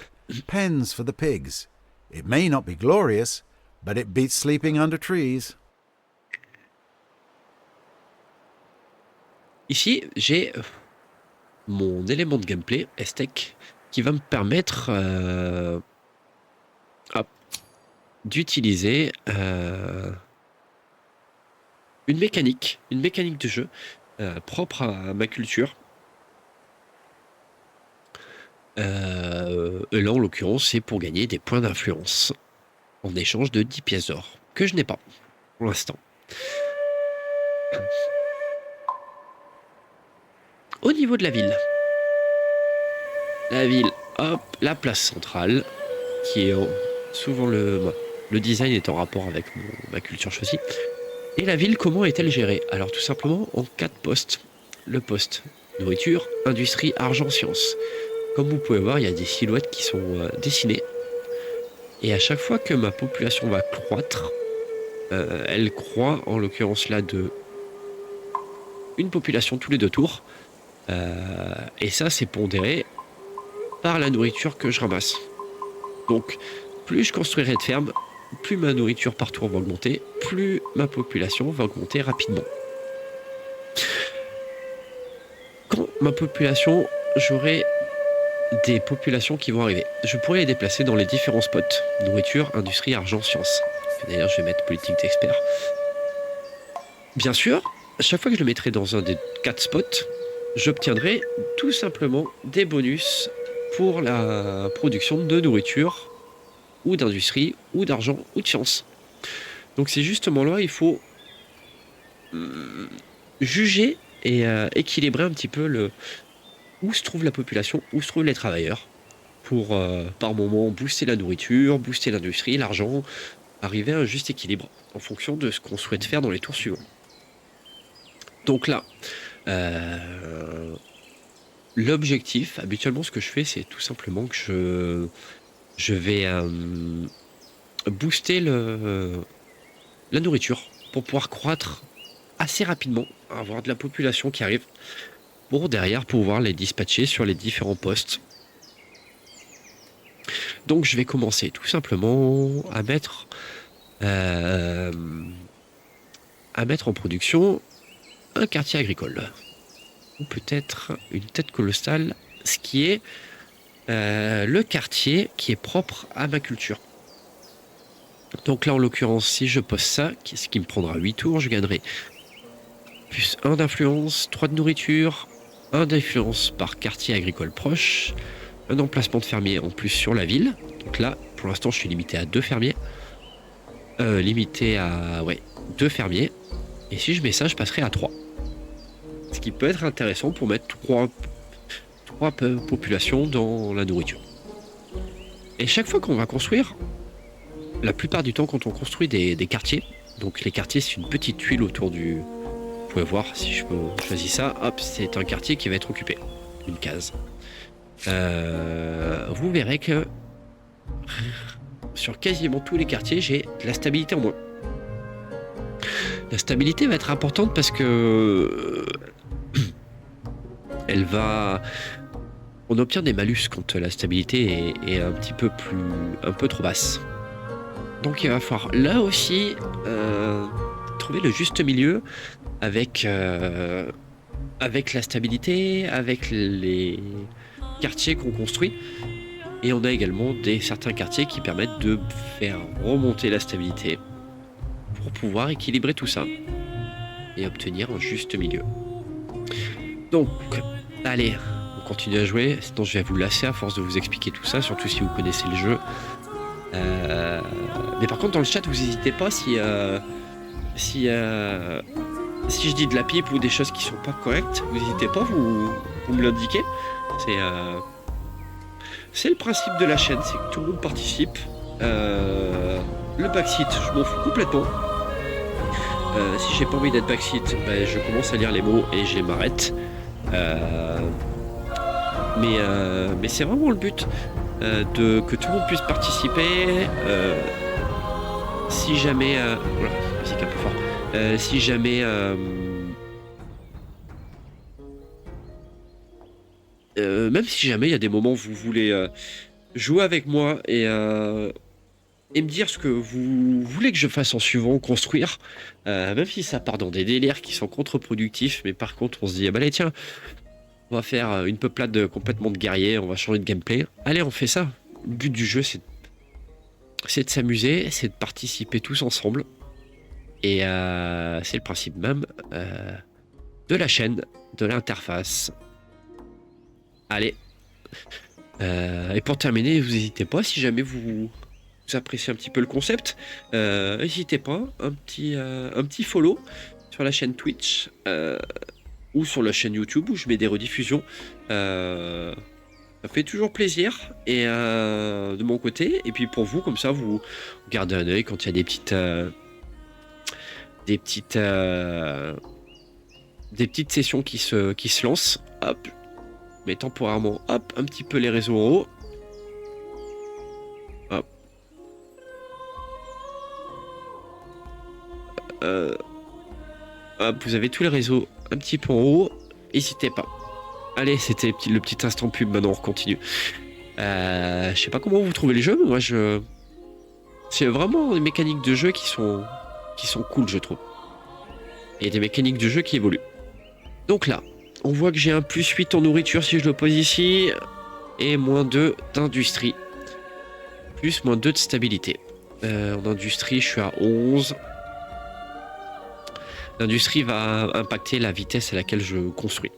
pens for the pigs. It may not be glorious, but it beats sleeping under trees. Ici, j'ai mon élément de gameplay, Estek, qui va me permettre d'utiliser une mécanique de jeu propre à ma culture. Et là, en l'occurrence, c'est pour gagner des points d'influence en échange de 10 pièces d'or, que je n'ai pas pour l'instant. au niveau de la ville. La ville, hop, la place centrale, qui est souvent le design est en rapport avec ma culture choisie. Et la ville, comment est-elle gérée? Alors tout simplement en 4 postes. Le poste nourriture, industrie, argent, science. Comme vous pouvez voir, il y a des silhouettes qui sont dessinées. Et à chaque fois que ma population va croître, elle croît en l'occurrence là de une population tous les 2 tours. Et ça, c'est pondéré par la nourriture que je ramasse. Donc, plus je construirai de fermes, plus ma nourriture par tour va augmenter, plus ma population va augmenter rapidement. Quand ma population, j'aurai des populations qui vont arriver. Je pourrais les déplacer dans les différents spots. Nourriture, industrie, argent, science. D'ailleurs, je vais mettre politique d'expert. Bien sûr, à chaque fois que je le mettrai dans un des 4 spots, j'obtiendrai tout simplement des bonus pour la production de nourriture, ou d'industrie, ou d'argent, ou de science. Donc c'est justement là, il faut juger et équilibrer un petit peu où se trouve la population, où se trouvent les travailleurs, pour par moment booster la nourriture, booster l'industrie, l'argent, arriver à un juste équilibre en fonction de ce qu'on souhaite faire dans les tours suivants. Donc là, l'objectif, habituellement ce que je fais, c'est tout simplement que je vais booster la nourriture pour pouvoir croître assez rapidement, avoir de la population qui arrive, pour derrière pouvoir les dispatcher sur les différents postes. Donc je vais commencer tout simplement à mettre en production un quartier agricole, ou peut-être une tête colossale, ce qui est le quartier qui est propre à ma culture. Donc là en l'occurrence, si je pose ça, ce qui me prendra 8 tours, je gagnerai plus 1 d'influence, 3 de nourriture, 1 d'influence par quartier agricole proche, un emplacement de fermier en plus sur la ville. Donc là pour l'instant je suis limité à 2 fermiers, limité à 2 fermiers, et si je mets ça je passerai à 3, ce qui peut être intéressant pour mettre 3 populations dans la nourriture. Et chaque fois qu'on va construire, la plupart du temps quand on construit des quartiers, donc les quartiers c'est une petite tuile autour du... Vous pouvez voir si je choisis ça, hop, c'est un quartier qui va être occupé, une case. Vous verrez que sur quasiment tous les quartiers, j'ai de la stabilité en moins. La stabilité va être importante parce que on obtient des malus quand la stabilité est un peu trop basse. Donc il va falloir là aussi trouver le juste milieu avec la stabilité, avec les quartiers qu'on construit. Et on a également certains quartiers qui permettent de faire remonter la stabilité pour pouvoir équilibrer tout ça et obtenir un juste milieu. Donc, allez, on continue à jouer, sinon je vais vous lasser à force de vous expliquer tout ça, surtout si vous connaissez le jeu. Mais par contre, dans le chat, vous n'hésitez pas si je dis de la pipe ou des choses qui sont pas correctes, vous n'hésitez pas, vous me l'indiquez. C'est le principe de la chaîne, c'est que tout le monde participe. Le backseat, je m'en fous complètement. Si j'ai pas envie d'être backseat, je commence à lire les mots et je m'arrête. Mais c'est vraiment le but que tout le monde puisse participer. Si jamais voilà, musique un peu fort. Si jamais même si jamais il y a des moments où vous voulez jouer avec moi et me dire ce que vous voulez que je fasse en suivant, construire, même si ça part dans des délires qui sont contre-productifs, mais par contre on se dit, ah bah allez tiens, on va faire une peuplade complètement de guerriers, on va changer de gameplay. Allez, on fait ça. Le but du jeu, c'est de s'amuser, c'est de participer tous ensemble. Et c'est le principe même de la chaîne, de l'interface. Allez. Et pour terminer, vous n'hésitez pas, si jamais vous appréciez un petit peu le concept, n'hésitez pas, un petit follow sur la chaîne Twitch. ou sur la chaîne YouTube où je mets des rediffusions. Ça fait toujours plaisir et de mon côté. Et puis pour vous, comme ça, vous gardez un œil quand il y a des petites sessions qui se lancent. Hop, mais temporairement, hop, un petit peu les réseaux en haut. Hop. Hop, vous avez tous les réseaux un petit peu en haut. N'hésitez pas. Allez, c'était le petit instant pub. Maintenant, on continue. Je sais pas comment vous trouvez les jeux, mais moi, c'est vraiment des mécaniques de jeu qui sont cool, je trouve. Et des mécaniques de jeu qui évoluent. Donc là, on voit que j'ai un +8 en nourriture si je le pose ici. Et -2 d'industrie. Plus -2 de stabilité. En industrie, je suis à 11. L'industrie va impacter la vitesse à laquelle je construis.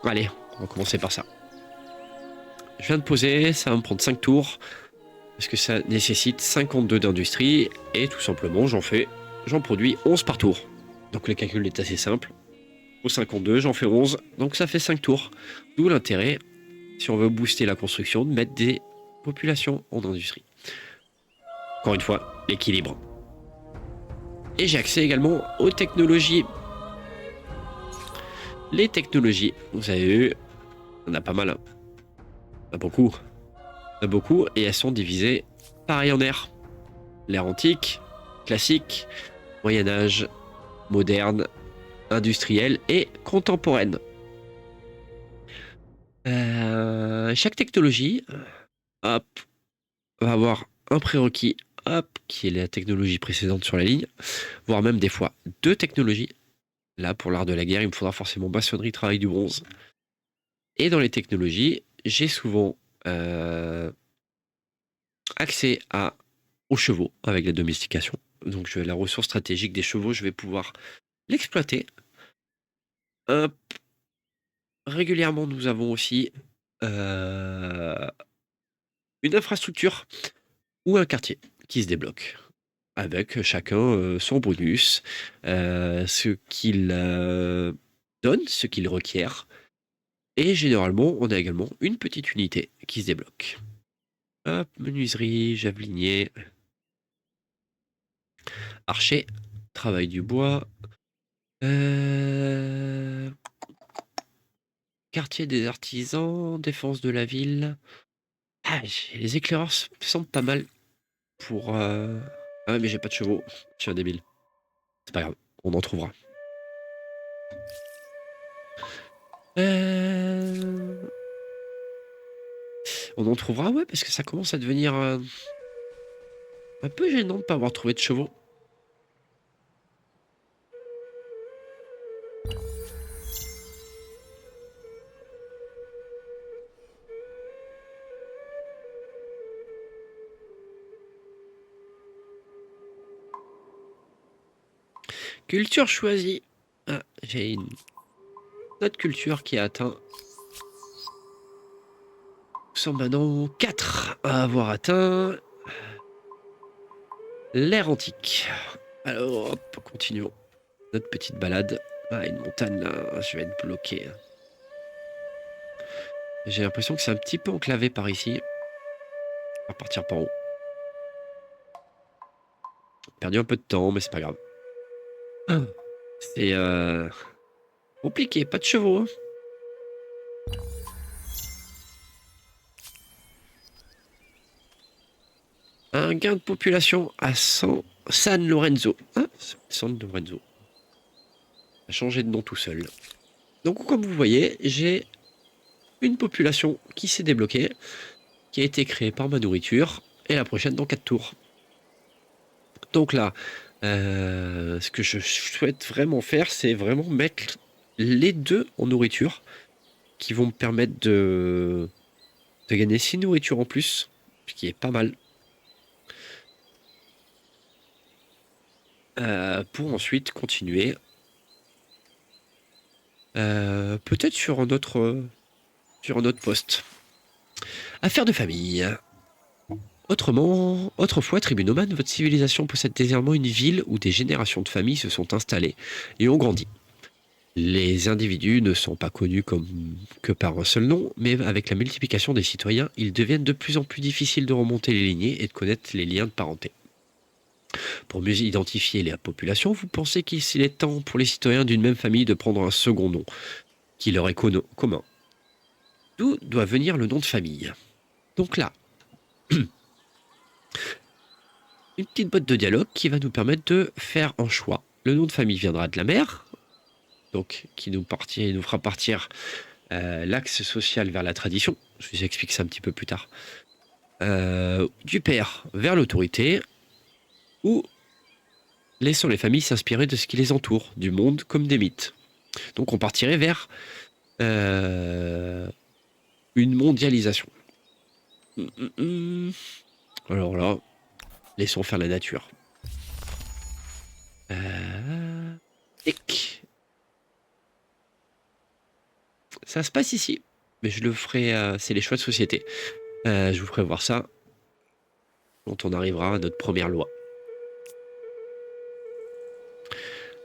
Allez, on va commencer par ça. Je viens de poser, ça va me prendre 5 tours. Parce que ça nécessite 52 d'industrie. Et tout simplement, j'en produis 11 par tour. Donc le calcul est assez simple. Au 52, j'en fais 11. Donc ça fait 5 tours. D'où l'intérêt, si on veut booster la construction, de mettre des populations en industrie. Encore une fois, l'équilibre. Et j'ai accès également aux technologies. Les technologies, vous avez vu, on a pas mal. Hein. On a beaucoup. On a beaucoup et elles sont divisées pareil en ère. L'ère antique, classique, Moyen-Âge, moderne, industrielle et contemporaine. Chaque technologie hop, va avoir un prérequis hop, qui est la technologie précédente sur la ligne, voire même des fois 2 technologies. Là, pour l'art de la guerre, il me faudra forcément maçonnerie, travail du bronze. Et dans les technologies, j'ai souvent accès aux chevaux avec la domestication. Donc la ressource stratégique des chevaux, je vais pouvoir l'exploiter. Régulièrement, nous avons aussi une infrastructure ou un quartier qui se débloque. Avec chacun son bonus, ce qu'il donne, ce qu'il requiert. Et généralement, on a également une petite unité qui se débloque. Hop, menuiserie, javelinier, archer, travail du bois, quartier des artisans, défense de la ville. Ah, les éclaireurs semblent pas mal pour... Ah ouais, mais j'ai pas de chevaux, je suis un débile. C'est pas grave, on en trouvera. On en trouvera, ouais, parce que ça commence à devenir un peu gênant de ne pas avoir trouvé de chevaux. Culture choisie. Ah, j'ai une autre culture qui a atteint. Nous sommes maintenant 4 à avoir atteint l'ère antique. Alors, hop, continuons notre petite balade. Ah, une montagne là, je vais être bloqué. J'ai l'impression que c'est un petit peu enclavé par ici. On va partir par haut. Perdu un peu de temps, mais c'est pas grave. C'est compliqué, pas de chevaux. Hein. Un gain de population à San Lorenzo. Ah, San Lorenzo. A changé de nom tout seul. Donc comme vous voyez, j'ai une population qui s'est débloquée, qui a été créée par ma nourriture, et la prochaine dans 4 tours. Donc là, ce que je souhaite vraiment faire, c'est vraiment mettre les 2 en nourriture, qui vont me permettre de gagner 6 nourritures en plus, ce qui est pas mal. Pour ensuite continuer peut-être sur un autre poste. Affaires de famille. Autrefois, tribu nomade, votre civilisation possède désormais une ville où des générations de familles se sont installées et ont grandi. Les individus ne sont pas connus que par un seul nom, mais avec la multiplication des citoyens, ils deviennent de plus en plus difficiles de remonter les lignées et de connaître les liens de parenté. Pour mieux identifier la population, vous pensez qu'il est temps pour les citoyens d'une même famille de prendre un second nom, qui leur est commun. D'où doit venir le nom de famille? Donc là, une petite boîte de dialogue qui va nous permettre de faire un choix. Le nom de famille viendra de la mère, donc qui nous fera partir l'axe social vers la tradition. Je vous explique ça un petit peu plus tard. Du père vers l'autorité, ou laissons les familles s'inspirer de ce qui les entoure, du monde comme des mythes. Donc on partirait vers une mondialisation. Alors là, laissons faire la nature. Ça se passe ici, mais je le ferai. C'est les choix de société. Je vous ferai voir ça quand on arrivera à notre première loi.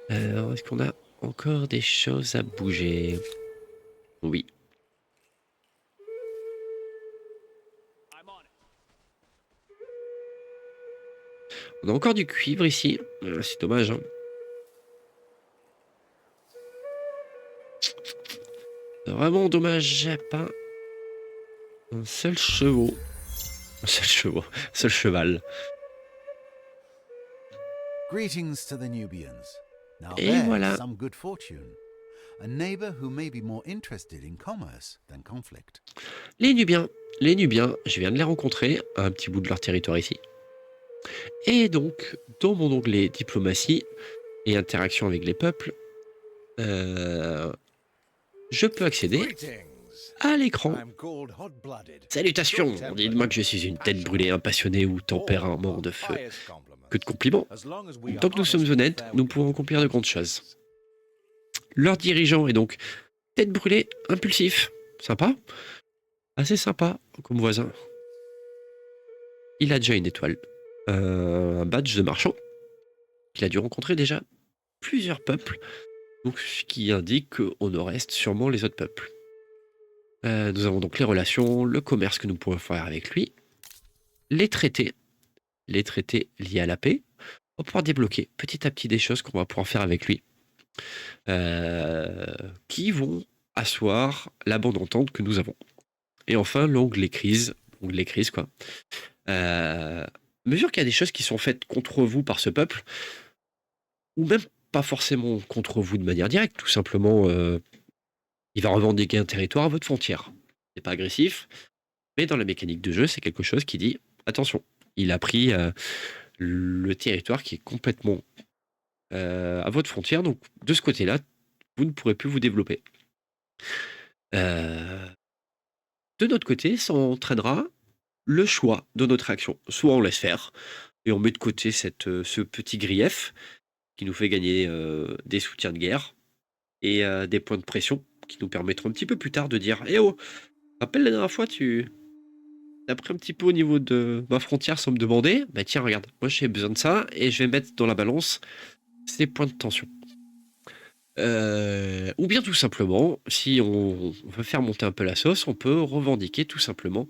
Est-ce qu'on a encore des choses à bouger? Oui. On a encore du cuivre ici. C'est dommage. Hein. Vraiment dommage, j'ai pas un seul chevaux. Un seul cheval. Greetings to the Nubians. Now Et there's voilà. some good fortune. A neighbor who may be more interested in commerce than conflict. Les Nubiens, je viens de les rencontrer, un petit bout de leur territoire ici. Et donc, dans mon onglet diplomatie et interaction avec les peuples, je peux accéder à l'écran. Salutations, dites-moi que je suis une tête brûlée, un passionné ou tempérament de feu. Que de compliments. Tant que nous sommes honnêtes, nous pouvons accomplir de grandes choses. Leur dirigeant est donc tête brûlée, impulsif. Sympa. Assez sympa comme voisin. Il a déjà une étoile. Un badge de marchand. Il a dû rencontrer déjà plusieurs peuples. Donc, ce qui indique qu'on en reste sûrement les autres peuples. Nous avons donc les relations, le commerce que nous pourrons faire avec lui, les traités liés à la paix. On va pouvoir débloquer petit à petit des choses qu'on va pouvoir faire avec lui, qui vont asseoir la bonne entente que nous avons. Et enfin, l'onglet crise quoi. Mesure qu'il y a des choses qui sont faites contre vous par ce peuple, ou même pas forcément contre vous de manière directe, tout simplement, il va revendiquer un territoire à votre frontière. C'est pas agressif, mais dans la mécanique de jeu, c'est quelque chose qui dit attention, il a pris le territoire qui est complètement à votre frontière, donc de ce côté-là, vous ne pourrez plus vous développer. De notre côté, ça entraînera le choix de notre action. Soit on laisse faire et on met de côté ce petit grief qui nous fait gagner des soutiens de guerre et des points de pression qui nous permettront un petit peu plus tard de dire eh oh, rappelle la dernière fois tu as pris un petit peu au niveau de ma frontière sans me demander, bah tiens regarde, moi j'ai besoin de ça et je vais mettre dans la balance ces points de tension. Ou bien tout simplement, si on veut faire monter un peu la sauce, on peut revendiquer tout simplement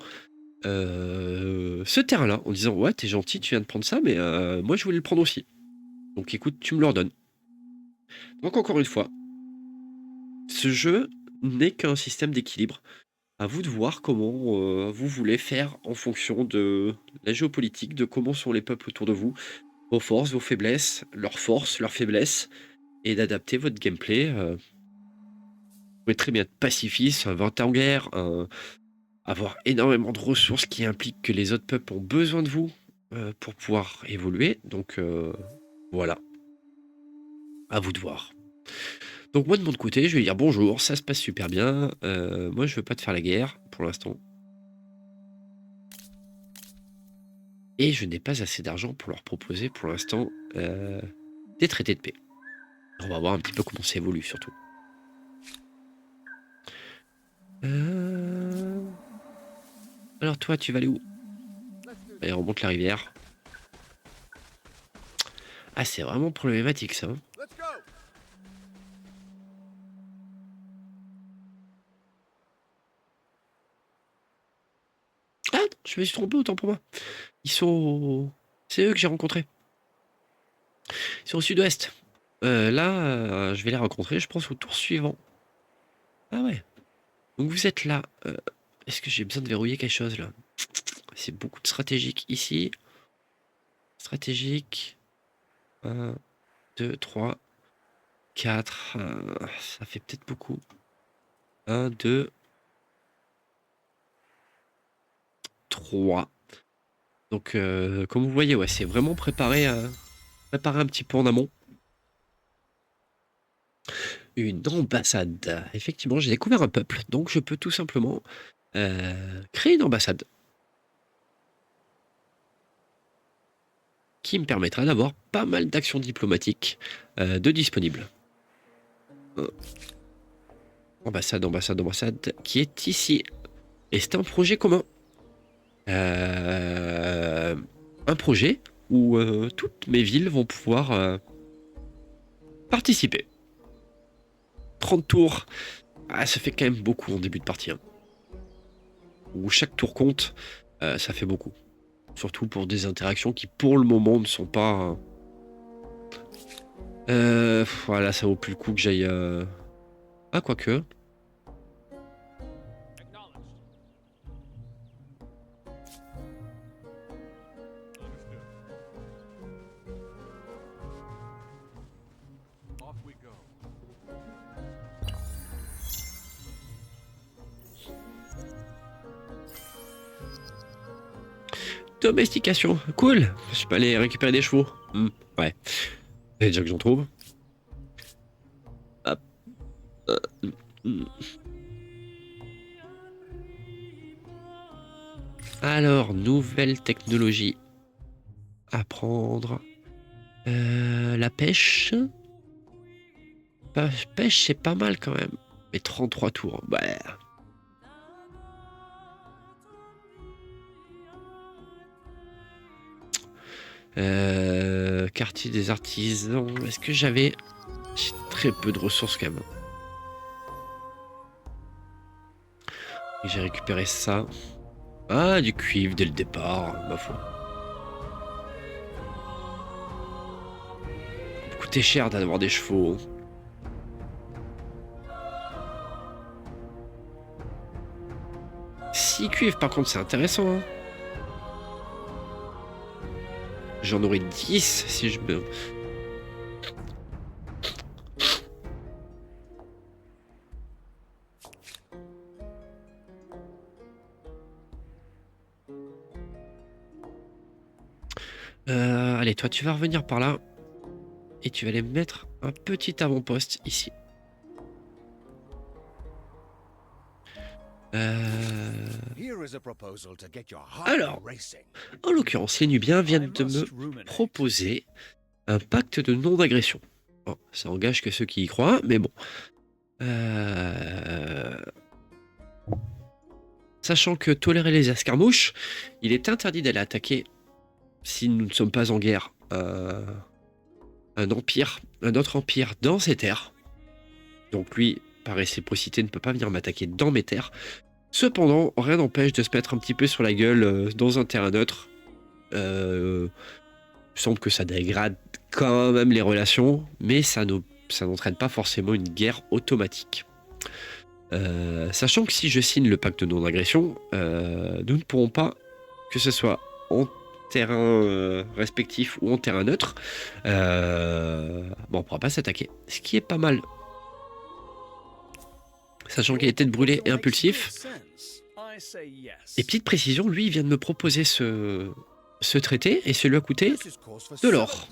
ce terrain-là en disant ouais t'es gentil, tu viens de prendre ça, mais moi je voulais le prendre aussi. Donc écoute, tu me le redonnes. Donc encore une fois, ce jeu n'est qu'un système d'équilibre. À vous de voir comment vous voulez faire en fonction de la géopolitique, de comment sont les peuples autour de vous, vos forces, vos faiblesses, leurs forces, leurs faiblesses, et d'adapter votre gameplay. Vous pouvez très bien être pacifiste, inventer en guerre, avoir énormément de ressources qui impliquent que les autres peuples ont besoin de vous pour pouvoir évoluer. Donc voilà, à vous de voir. Donc moi de mon côté, je vais dire bonjour, ça se passe super bien. Moi je veux pas te faire la guerre pour l'instant. Et je n'ai pas assez d'argent pour leur proposer pour l'instant des traités de paix. On va voir un petit peu comment ça évolue surtout. Alors toi tu vas aller où? et remonte la rivière. Ah, c'est vraiment problématique ça. Hein. Let's go! Ah, non, je me suis trompé, autant pour moi. Ils sont... C'est eux que j'ai rencontrés. Ils sont au sud-ouest. Là, je vais les rencontrer, je pense, au tour suivant. Ah ouais. Donc vous êtes là. Est-ce que j'ai besoin de verrouiller quelque chose là? C'est beaucoup de stratégique ici. Stratégique. 1, 2, 3, 4. Ça fait peut-être beaucoup. 1, 2, 3. Donc, comme vous voyez, ouais, c'est vraiment préparé un petit peu en amont. Une ambassade. Effectivement, j'ai découvert un peuple, donc je peux tout simplement créer une ambassade qui me permettra d'avoir pas mal d'actions diplomatiques de disponibles. Ambassade, ambassade, ambassade, qui est ici. Et c'est un projet commun. Un projet où toutes mes villes vont pouvoir participer. 30 tours, ça fait quand même beaucoup en début de partie. Hein. Où chaque tour compte, ça fait beaucoup. Surtout pour des interactions qui pour le moment ne sont pas... voilà, ça vaut plus le coup que j'aille... Ah, quoique... Off we go. Domestication, cool. Je peux aller récupérer des chevaux. Ouais. Et déjà que j'en trouve. Hop. Alors, nouvelle technologie à prendre. La pêche. Pêche, c'est pas mal quand même. Mais 33 tours. Bah. Quartier des artisans. Est-ce que j'avais... J'ai très peu de ressources quand même. Et j'ai récupéré ça. Ah, du cuivre dès le départ, ma foi. Ça peut coûter cher d'avoir des chevaux. 6 cuivres, par contre, c'est intéressant. Hein. J'en aurais 10 si je me... Allez, toi, tu vas revenir par là. Et tu vas aller mettre un petit avant-poste ici. Alors, en l'occurrence, les Nubiens viennent de me proposer un pacte de non-agression. Bon, ça engage que ceux qui y croient, mais bon. Sachant que tolérer les escarmouches, il est interdit d'aller attaquer, si nous ne sommes pas en guerre, un autre empire dans ces terres. Donc lui, par réciprocité, ne peut pas venir m'attaquer dans mes terres. Cependant, rien n'empêche de se mettre un petit peu sur la gueule dans un terrain neutre. Il semble que ça dégrade quand même les relations, mais ça n'entraîne pas forcément une guerre automatique. Sachant que si je signe le pacte de non-agression, nous ne pourrons pas, que ce soit en terrain respectif ou en terrain neutre, on ne pourra pas s'attaquer. Ce qui est pas mal. Sachant qu'il est tête brûlée et impulsif. Et petite précision, lui, il vient de me proposer ce traité et ça lui a coûté de l'or.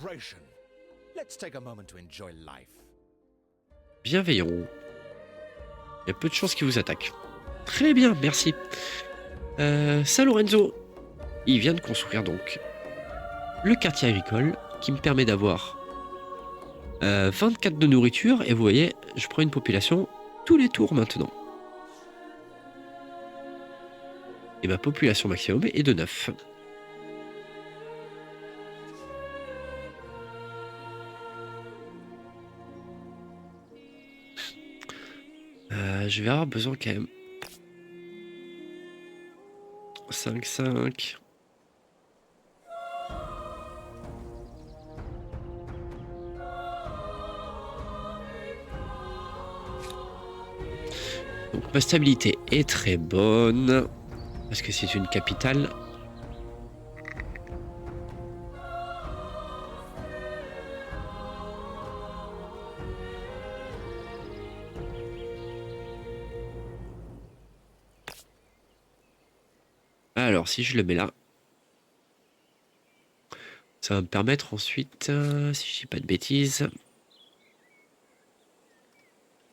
Bienveillant. Il y a peu de chances qu'il vous attaque. Très bien, merci. San Lorenzo, il vient de construire donc le quartier agricole qui me permet d'avoir 24 de nourriture. Et vous voyez, je prends une population tous les tours maintenant. Et ma population maximum est de 9. Je vais avoir besoin quand même. 5-5. Donc ma stabilité est très bonne. Parce que c'est une capitale. Alors, si je le mets là, ça va me permettre ensuite, si je dis pas de bêtises,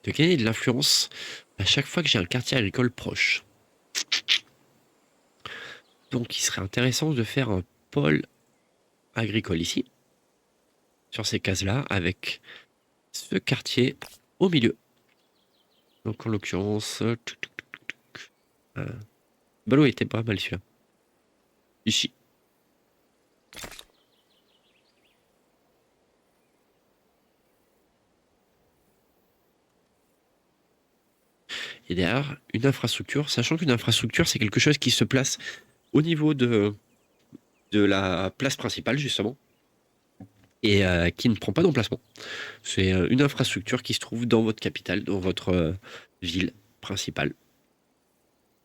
de gagner de l'influence à chaque fois que j'ai un quartier agricole proche. Donc, il serait intéressant de faire un pôle agricole ici, sur ces cases-là, avec ce quartier au milieu. Donc, en l'occurrence, Ballot était pas mal celui-là. Ici. Et derrière, une infrastructure, sachant qu'une infrastructure, c'est quelque chose qui se place au niveau de la place principale, justement, et qui ne prend pas d'emplacement. C'est une infrastructure qui se trouve dans votre capitale, dans votre ville principale,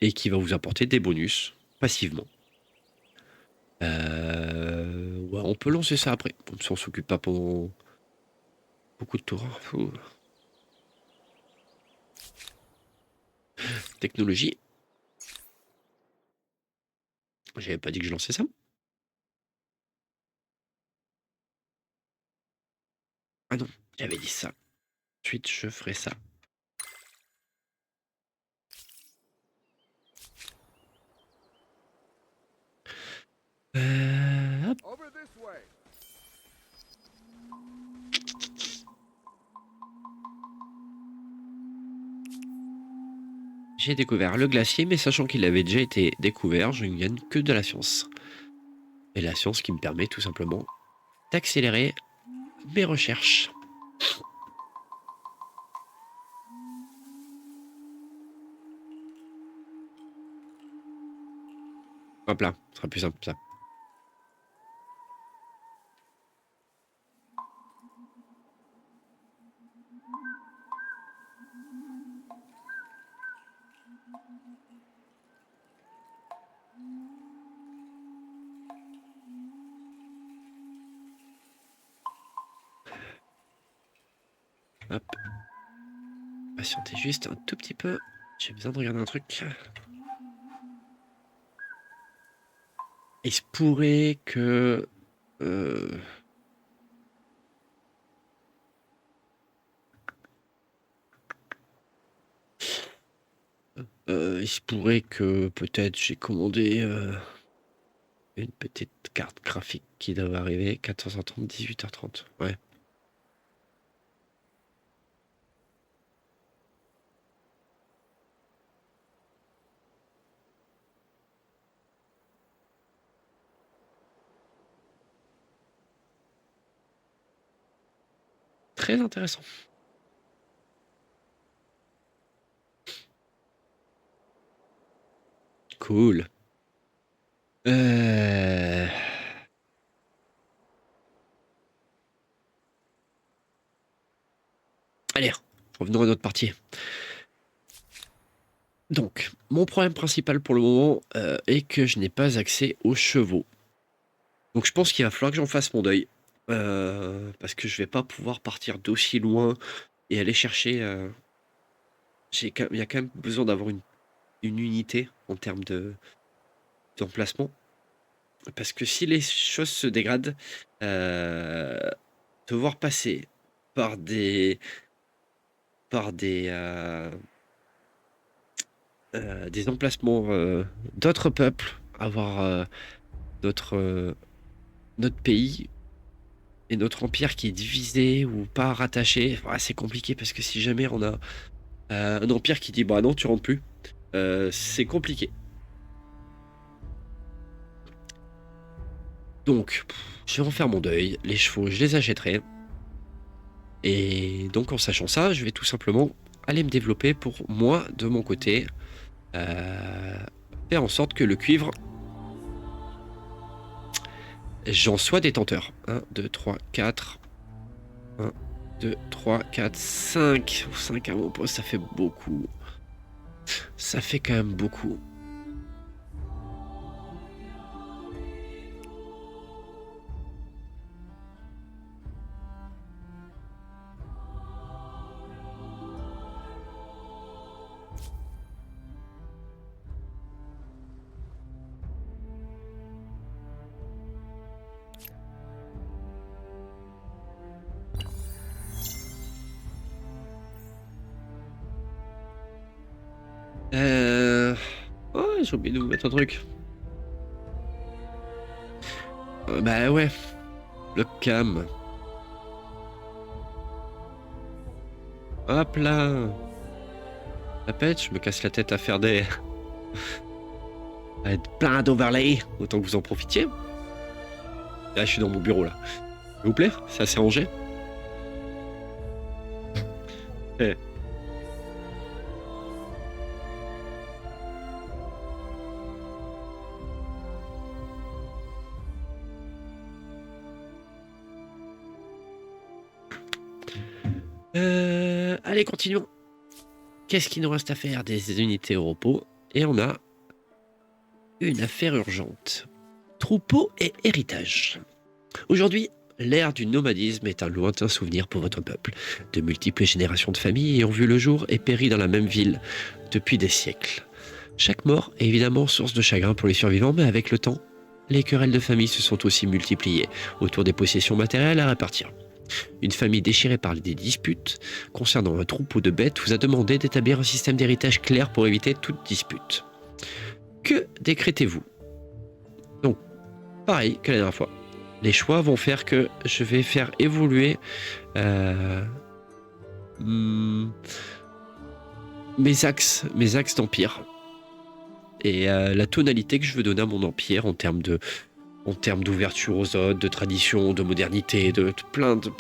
et qui va vous apporter des bonus passivement. Ouais, on peut lancer ça après, comme ça on s'occupe pas pendant beaucoup de tours. Ouh. Technologie. J'avais pas dit que je lançais ça. Ah non, j'avais dit ça. Ensuite, je ferai ça. Hop. Over this way. J'ai découvert le glacier, mais sachant qu'il avait déjà été découvert, je ne gagne que de la science. Et la science qui me permet tout simplement d'accélérer mes recherches. Hop là, ce sera plus simple ça. Hop. Patientez juste un tout petit peu. J'ai besoin de regarder un truc. Il se pourrait que... il se pourrait que peut-être j'ai commandé une petite carte graphique qui doit arriver 14h30, 18h30. Ouais. Très intéressant. Cool. Allez, revenons à notre partie. Donc, mon problème principal pour le moment est que je n'ai pas accès aux chevaux. Donc je pense qu'il va falloir que j'en fasse mon deuil. Parce que je vais pas pouvoir partir d'aussi loin et aller chercher... il y a quand même besoin d'avoir une unité en termes d'emplacement. Parce que si les choses se dégradent, devoir passer par des emplacements d'autres peuples, avoir notre pays et notre empire qui est divisé ou pas rattaché, c'est compliqué parce que si jamais on a un empire qui dit bah non tu rentres plus, c'est compliqué. Donc je vais en faire mon deuil, les chevaux je les achèterai. Et donc en sachant ça, je vais tout simplement aller me développer pour moi, de mon côté, faire en sorte que le cuivre, j'en sois détenteur. 1, 2, 3, 4. 1, 2, 3, 4, 5. 5 à mon poste, ça fait beaucoup. Ça fait quand même beaucoup. Oh, j'ai oublié de vous mettre un truc. Bah ouais, le cam. Hop là. La pète, je me casse la tête à faire des... à être plein d'overlay. Autant que vous en profitiez. Là, je suis dans mon bureau, là. S'il vous plaît, c'est assez rangé. Eh. Allez, continuons. Qu'est-ce qu'il nous reste à faire? Des unités au repos. Et on a une affaire urgente. Troupeau et héritage. Aujourd'hui, l'ère du nomadisme est un lointain souvenir pour votre peuple. De multiples générations de familles ont vu le jour et péri dans la même ville depuis des siècles. Chaque mort est évidemment source de chagrin pour les survivants, mais avec le temps, les querelles de famille se sont aussi multipliées autour des possessions matérielles à répartir. Une famille déchirée par des disputes concernant un troupeau de bêtes vous a demandé d'établir un système d'héritage clair pour éviter toute dispute. Que décrétez-vous? Donc, pareil que la dernière fois. Les choix vont faire que je vais faire évoluer mes axes d'empire. Et la tonalité que je veux donner à mon empire en termes d'ouverture aux autres, de tradition, de modernité, de plein de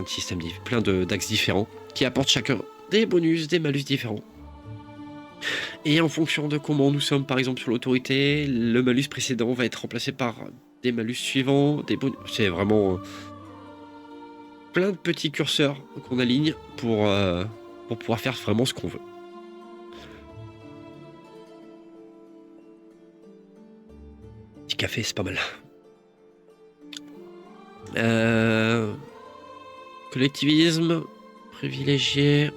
systèmes, plein d'axes différents qui apportent chacun des bonus, des malus différents. Et en fonction de comment nous sommes, par exemple, sur l'autorité, le malus précédent va être remplacé par des malus suivants, des bonus. C'est vraiment plein de petits curseurs qu'on aligne pour pouvoir faire vraiment ce qu'on veut. Petit café, c'est pas mal. Collectivisme, privilégié.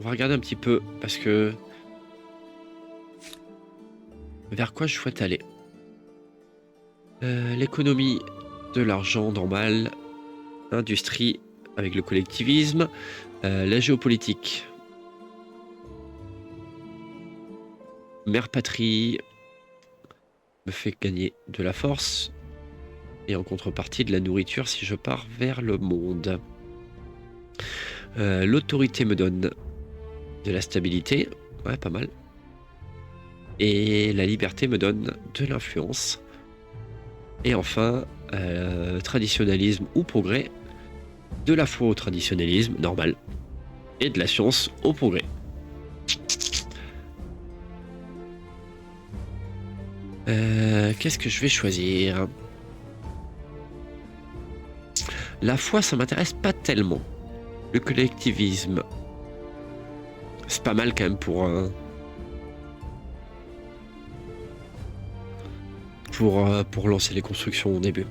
On va regarder un petit peu parce que vers quoi je souhaite aller. L'économie de l'argent normal, industrie avec le collectivisme, la géopolitique. Mère patrie me fait gagner de la force et en contrepartie de la nourriture si je pars vers le monde. L'autorité me donne de la stabilité, ouais, pas mal. Et la liberté me donne de l'influence. Et enfin, traditionnalisme ou progrès, de la foi au traditionnalisme normal et de la science au progrès. Qu'est-ce que je vais choisir? La foi, ça m'intéresse pas tellement. Le collectivisme, c'est pas mal quand même pour lancer les constructions au début.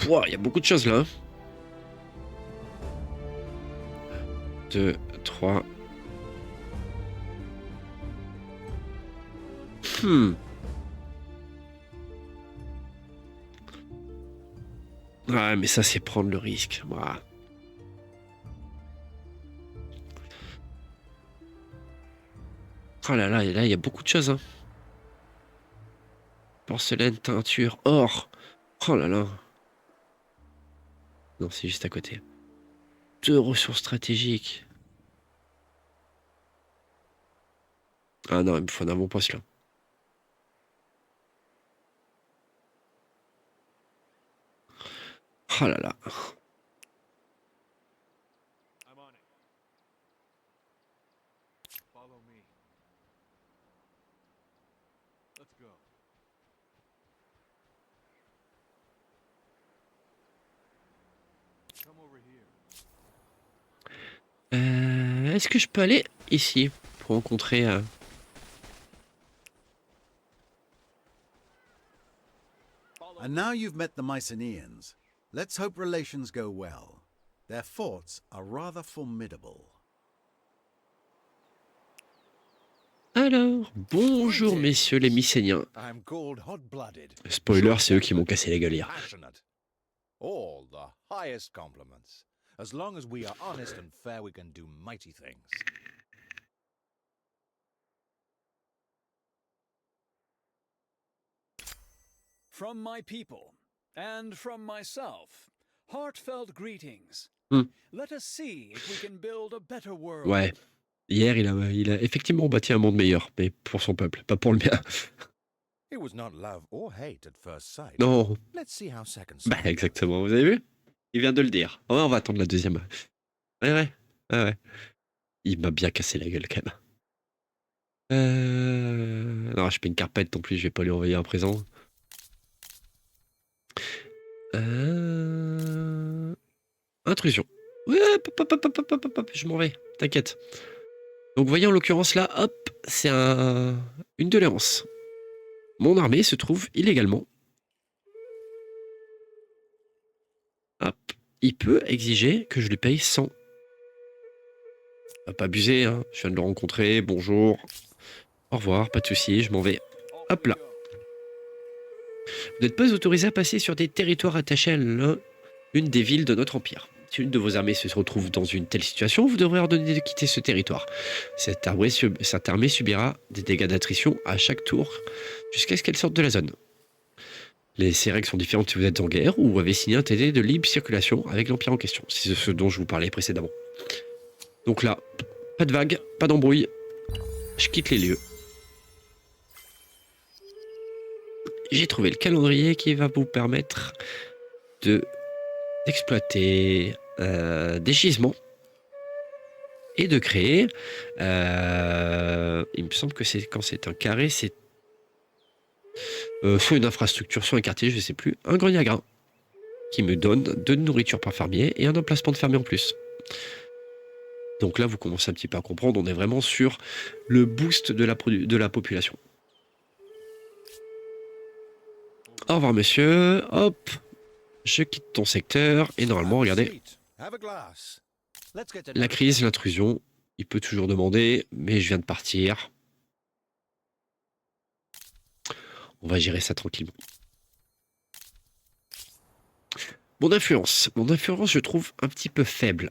Il y a beaucoup de choses là. 2, 3. Ouais, mais ça, c'est prendre le risque. Voilà. Oh là là, il y a beaucoup de choses. Hein. Porcelaine, teinture, or. Oh là là. Non, c'est juste à côté. 2 ressources stratégiques. Ah non, il me faut un avant-poste là. Oh là là. I'm on it. Follow me. Let's go. Come over here. Est-ce que je peux aller ici pour rencontrer... And now you've met the Mycenaeans, let's hope relations go well. Their forts are rather formidable. Alors, bonjour messieurs les Mycéniens. I'm called hot-blooded. Spoiler, c'est eux qui m'ont cassé la gueule hier. Passionate. All the highest compliments. As long as we are honest and fair, we can do mighty things. From my people, and from myself, heartfelt greetings. Hmm. Let us see if we can build a better world. Ouais. Hier, il a effectivement bâti un monde meilleur, mais pour son peuple, pas pour le mien. It was not love or hate at first sight. Non. Let's see how second Bah, sight. exactement, vous avez vu? Il vient de le dire. Ouais, on va attendre la deuxième. Ouais. Il m'a bien cassé la gueule, quand même. Non, je fais une carpette non plus, je vais pas lui envoyer un présent. Intrusion. Ouais, hop, je m'en vais, t'inquiète. Donc, vous voyez, en l'occurrence, là, hop, c'est une tolérance. Mon armée se trouve illégalement. Hop, il peut exiger que je lui paye 100. Pas abuser, hein. Je viens de le rencontrer, bonjour. Au revoir, pas de soucis, je m'en vais. Hop là. Vous n'êtes pas autorisé à passer sur des territoires attachés à l'une des villes de notre empire. Si une de vos armées se retrouve dans une telle situation, vous devrez ordonner de quitter ce territoire. Cette armée subira des dégâts d'attrition à chaque tour jusqu'à ce qu'elle sorte de la zone. Ces règles sont différentes si vous êtes en guerre ou avez signé un traité de libre circulation avec l'empire en question. C'est ce dont je vous parlais précédemment. Donc là, pas de vague, pas d'embrouille. Je quitte les lieux. J'ai trouvé le calendrier qui va vous permettre d'exploiter des gisements et de créer. Il me semble que c'est quand c'est un carré, c'est soit une infrastructure, soit un quartier, je ne sais plus, un grenier à grains qui me donne de nourriture par fermier et un emplacement de fermier en plus. Donc là, vous commencez un petit peu à comprendre, on est vraiment sur le boost de la population. Au revoir monsieur, hop, je quitte ton secteur et normalement, regardez, Have a glass. Let's get to la know crise, l'intrusion, il peut toujours demander, mais je viens de partir. On va gérer ça tranquillement. Mon influence, je trouve un petit peu faible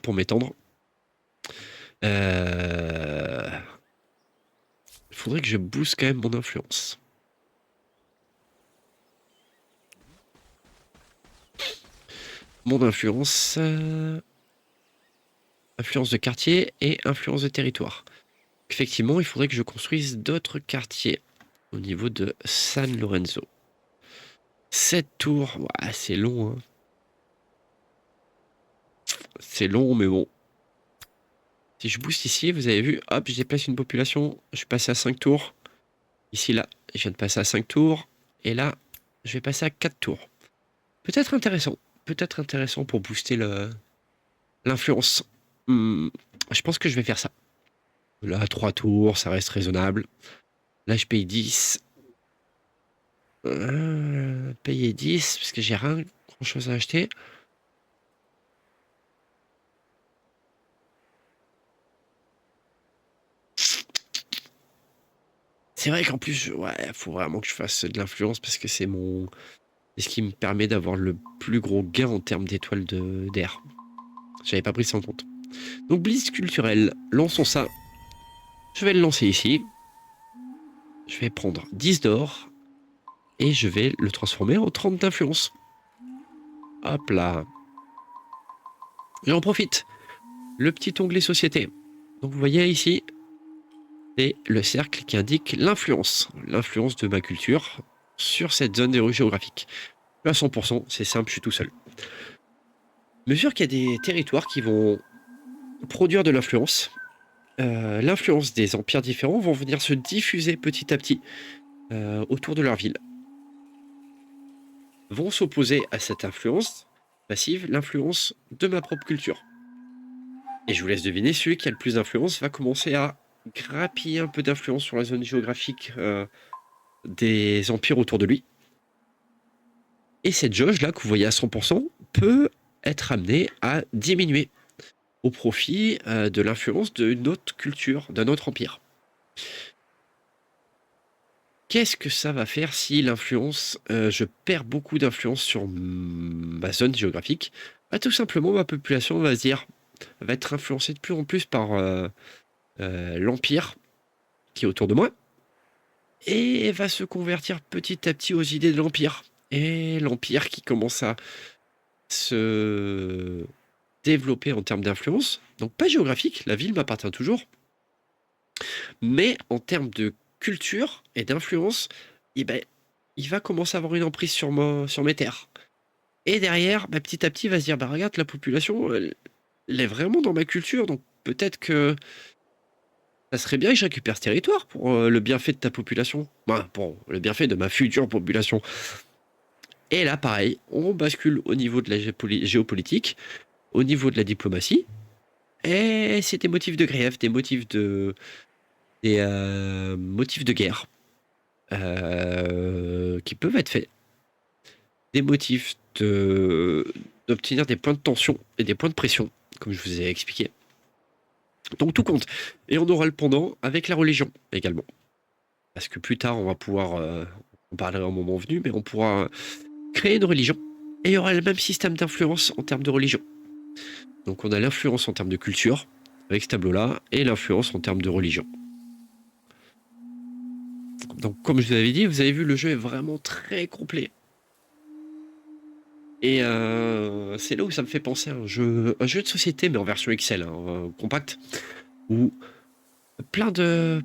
pour m'étendre. Il faudrait que je booste quand même mon influence. Mon influence, influence de quartier et influence de territoire. Effectivement, il faudrait que je construise d'autres quartiers au niveau de San Lorenzo. 7 tours, ouais, c'est long. Hein. C'est long, mais bon. Si je booste ici, vous avez vu, hop, je déplace une population, je suis passé à 5 tours. Ici, là, je viens de passer à 5 tours. Et là, je vais passer à 4 tours. Peut-être intéressant pour booster l'influence. Je pense que je vais faire ça. Là, 3 tours, ça reste raisonnable. Là, je paye 10. Payer 10, parce que j'ai rien grand-chose à acheter. C'est vrai qu'en plus, ouais, faut vraiment que je fasse de l'influence parce que c'est ce qui me permet d'avoir le plus gros gain en termes d'étoiles d'air. J'avais pas pris ça en compte. Donc, blitz culturel, lançons ça. Je vais le lancer ici. Je vais prendre 10 d'or et je vais le transformer en 30 d'influence. Hop là. J'en profite. Le petit onglet société. Donc, vous voyez ici, c'est le cercle qui indique l'influence de ma culture sur cette zone géographique. À 100%, c'est simple, je suis tout seul. Mesure qu'il y a des territoires qui vont produire de l'influence. L'influence des empires différents vont venir se diffuser petit à petit autour de leur ville. Vont s'opposer à cette influence passive, l'influence de ma propre culture. Et je vous laisse deviner, celui qui a le plus d'influence va commencer à grappiller un peu d'influence sur la zone géographique des empires autour de lui. Et cette jauge-là, que vous voyez à 100%, peut être amenée à diminuer au profit de l'influence d'une autre culture, d'un autre empire. Qu'est-ce que ça va faire si l'influence, je perds beaucoup d'influence sur ma zone géographique? Bah, tout simplement, ma population va se dire, va être influencée de plus en plus par l'empire qui est autour de moi et va se convertir petit à petit aux idées de l'empire. Et l'empire qui commence à se développer en termes d'influence, donc pas géographique, la ville m'appartient toujours, mais en termes de culture et d'influence, eh ben, il va commencer à avoir une emprise sur mes terres. Et derrière, bah, petit à petit, il va se dire, bah regarde, la population, elle est vraiment dans ma culture, donc peut-être que ça serait bien que je récupère ce territoire pour le bienfait de ta population. Bah, pour le bienfait de ma future population. Et là, pareil, on bascule au niveau de la géopolitique, au niveau de la diplomatie, et c'est des motifs de grief, des motifs de guerre qui peuvent être faits, des motifs d'obtenir des points de tension et des points de pression, comme je vous ai expliqué. Donc tout compte. Et on aura le pendant avec la religion également. Parce que plus tard, on va pouvoir, on parlera au moment venu, mais on pourra créer une religion. Et il y aura le même système d'influence en termes de religion. Donc on a l'influence en termes de culture, avec ce tableau-là, et l'influence en termes de religion. Donc comme je vous avais dit, vous avez vu, le jeu est vraiment très complet. Et c'est là où ça me fait penser à un jeu de société, mais en version Excel, hein, compact, où plein de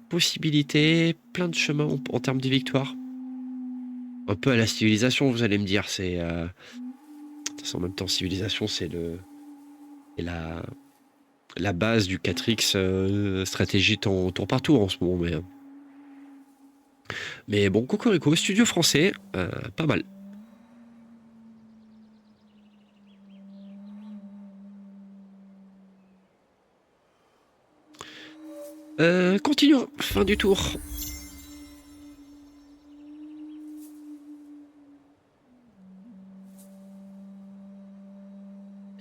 possibilités, plein de chemins en termes de victoire. Un peu à la civilisation, vous allez me dire, c'est en même temps, civilisation, c'est la base du 4X stratégie tour par tour en ce moment. Mais bon, Cocorico, studio français, pas mal. Continuons, fin du tour.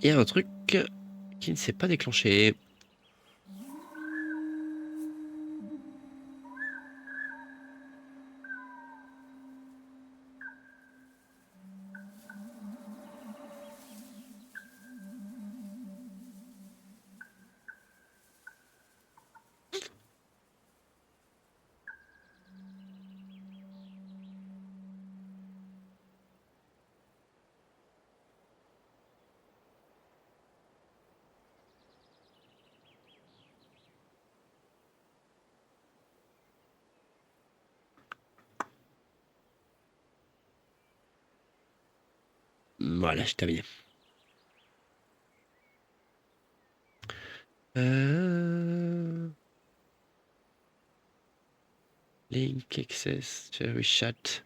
Il y a un truc qui ne s'est pas déclenché. Voilà, j'ai terminé. Link access, cherry chat.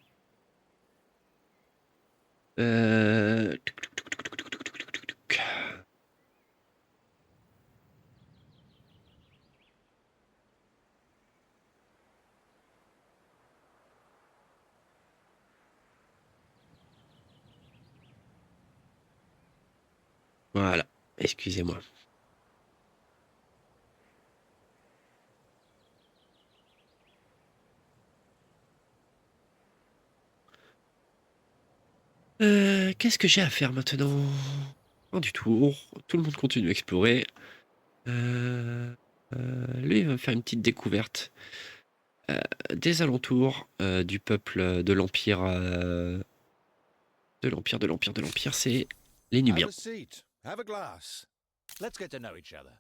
Voilà, excusez-moi. Qu'est-ce que j'ai à faire maintenant? Fin du tour, tout le monde continue à explorer. Lui, il va me faire une petite découverte des alentours du peuple de l'Empire. De l'Empire, c'est les Have Nubiens. a seat. Have a glass. Let's get to know each other.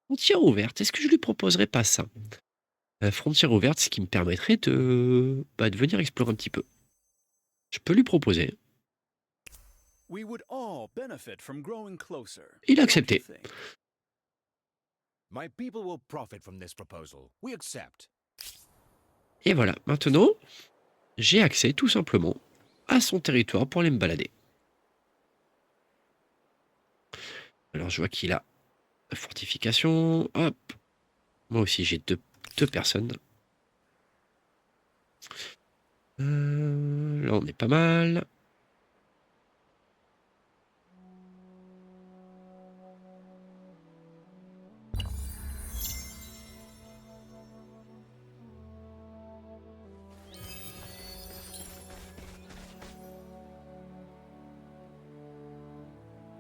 Frontière ouverte, est-ce que je lui proposerais pas ça? frontière ouverte, ce qui me permettrait de venir explorer un petit peu. Je peux lui proposer. We would all benefit from growing closer. Il a don't you accepté. think? My people will profit from this proposal. We accept. Et voilà, maintenant, j'ai accès tout simplement à son territoire pour aller me balader. Alors je vois qu'il a fortification. Hop. Moi aussi j'ai deux personnes. Là on est pas mal.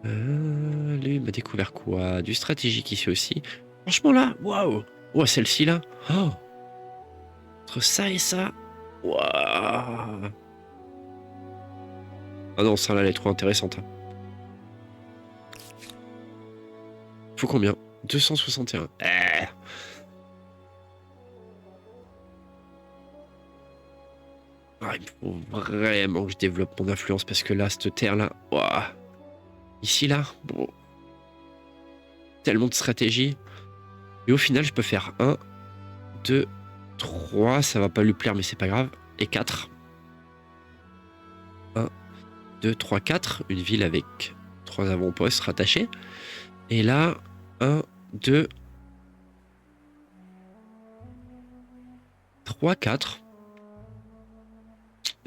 Lui il m'a découvert quoi? Du stratégique ici aussi. Franchement là, waouh! Oh, celle-ci là. Oh! Entre ça et ça. Waouh! Ah non, ça là, elle est trop intéressante. Hein. Faut combien? 261. Ah, il faut vraiment que je développe mon influence parce que là, cette terre là. Waouh! Ici là. Bon. Tellement de stratégie. Et au final, je peux faire 1, 2, 3. Ça va pas lui plaire, mais c'est pas grave. Et 4. 1, 2, 3, 4. Une ville avec 3 avant-postes rattachés. Et là, 1, 2, 3, 4.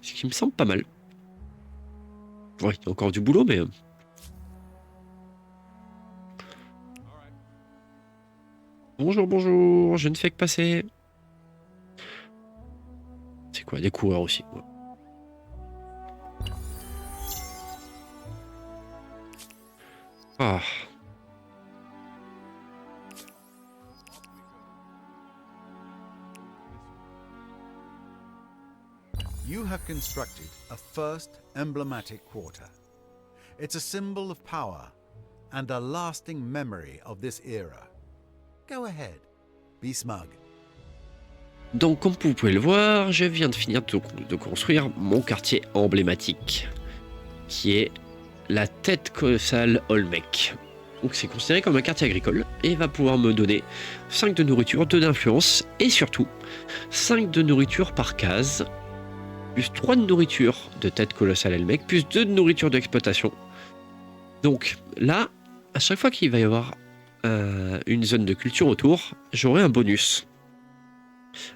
Ce qui me semble pas mal. Ouais, il y a encore du boulot, mais... Bonjour, bonjour, je ne fais que passer. C'est quoi, des coureurs aussi. Ouais. Ah. You have constructed a first emblematic quarter. It's a symbol of power and a lasting memory of this era. Go ahead, be smug. Donc, comme vous pouvez le voir, je viens de finir de construire mon quartier emblématique, qui est la tête colossale Olmec. Donc, c'est considéré comme un quartier agricole et va pouvoir me donner 5 de nourriture, 2 d'influence et surtout 5 de nourriture par case, plus 3 de nourriture de tête colossale Olmec, plus 2 de nourriture d'exploitation. Donc là, à chaque fois qu'il va y avoir une zone de culture autour, j'aurai un bonus.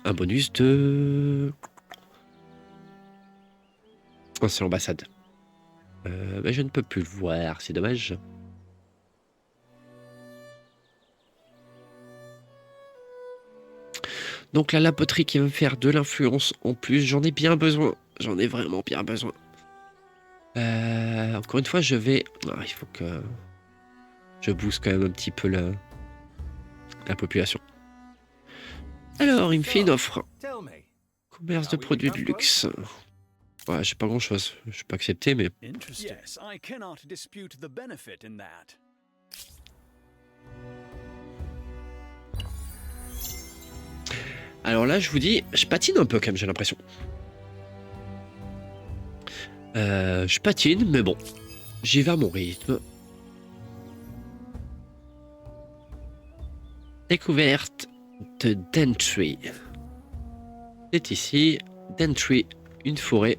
Un bonus de... Oh, c'est l'ambassade. Mais je ne peux plus le voir, c'est dommage. Donc là, la poterie qui va me faire de l'influence en plus, j'en ai bien besoin. J'en ai vraiment bien besoin. Encore une fois, je vais... Ah, il faut que je booste quand même un petit peu la population. Alors, il me fait une offre. Tell me. Commerce de produits de luxe. Ouais, j'ai pas grand chose. Je peux accepter, mais... Interesting. Yes, I cannot dispute the benefit in that. Alors là, je vous dis, je patine un peu quand même, j'ai l'impression. Je patine, mais bon. J'y vais à mon rythme. Découverte de Dentry. C'est ici, Dentry, une forêt.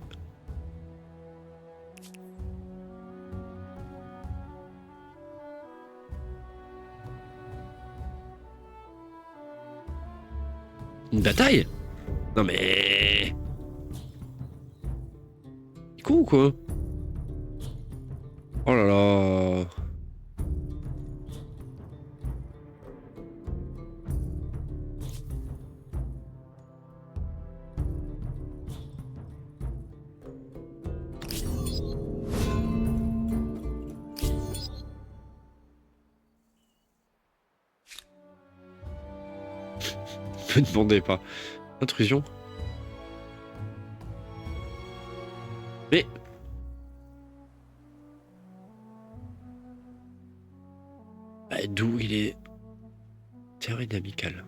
Une bataille? Non mais... C'est con ou quoi? Oh là là... Ne me demandez pas. Intrusion. Mais... D'où il est... Terrain amical.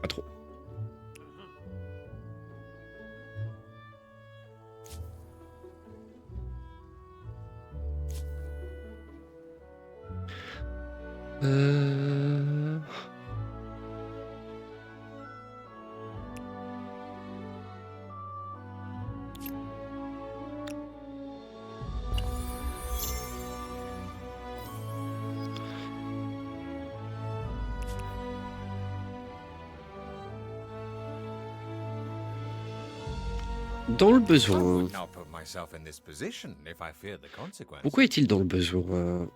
Pas trop. Euh... Dans le I besoin. would not put myself in this position if I feared the consequences. Pourquoi est-il dans le besoin?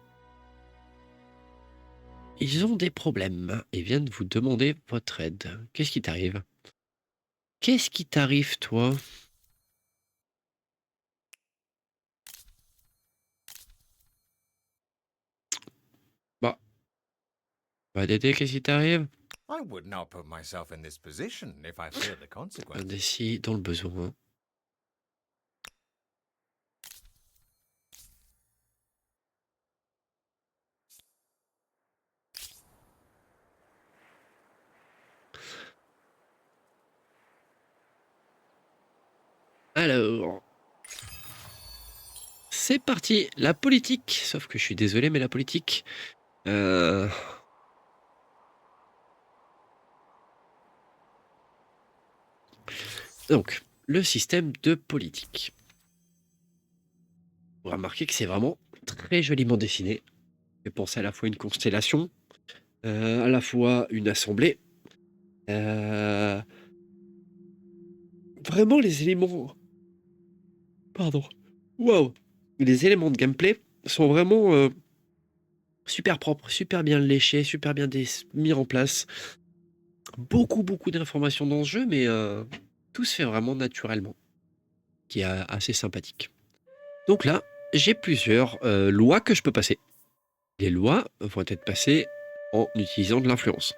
Ils ont des problèmes et viennent vous demander votre aide. Qu'est-ce qui t'arrive? Qu'est-ce qui t'arrive, toi? Bah, bah Dédé, qu'est-ce qui t'arrive? I would not put myself in this position if I feared the Un consequences. décis dans le besoin. Alors, c'est parti. La politique. Sauf que je suis désolé, mais la politique. euh, Donc, le système de politique. Vous remarquez que c'est vraiment très joliment dessiné. Fait penser à la fois une constellation, à la fois une assemblée. Vraiment, les éléments. Pardon. Waouh! Les éléments de gameplay sont vraiment super propres, super bien léchés, super bien mis en place. Beaucoup d'informations dans ce jeu, mais tout se fait vraiment naturellement, qui est assez sympathique. Donc là, j'ai plusieurs lois que je peux passer. Les lois vont être passées en utilisant de l'influence.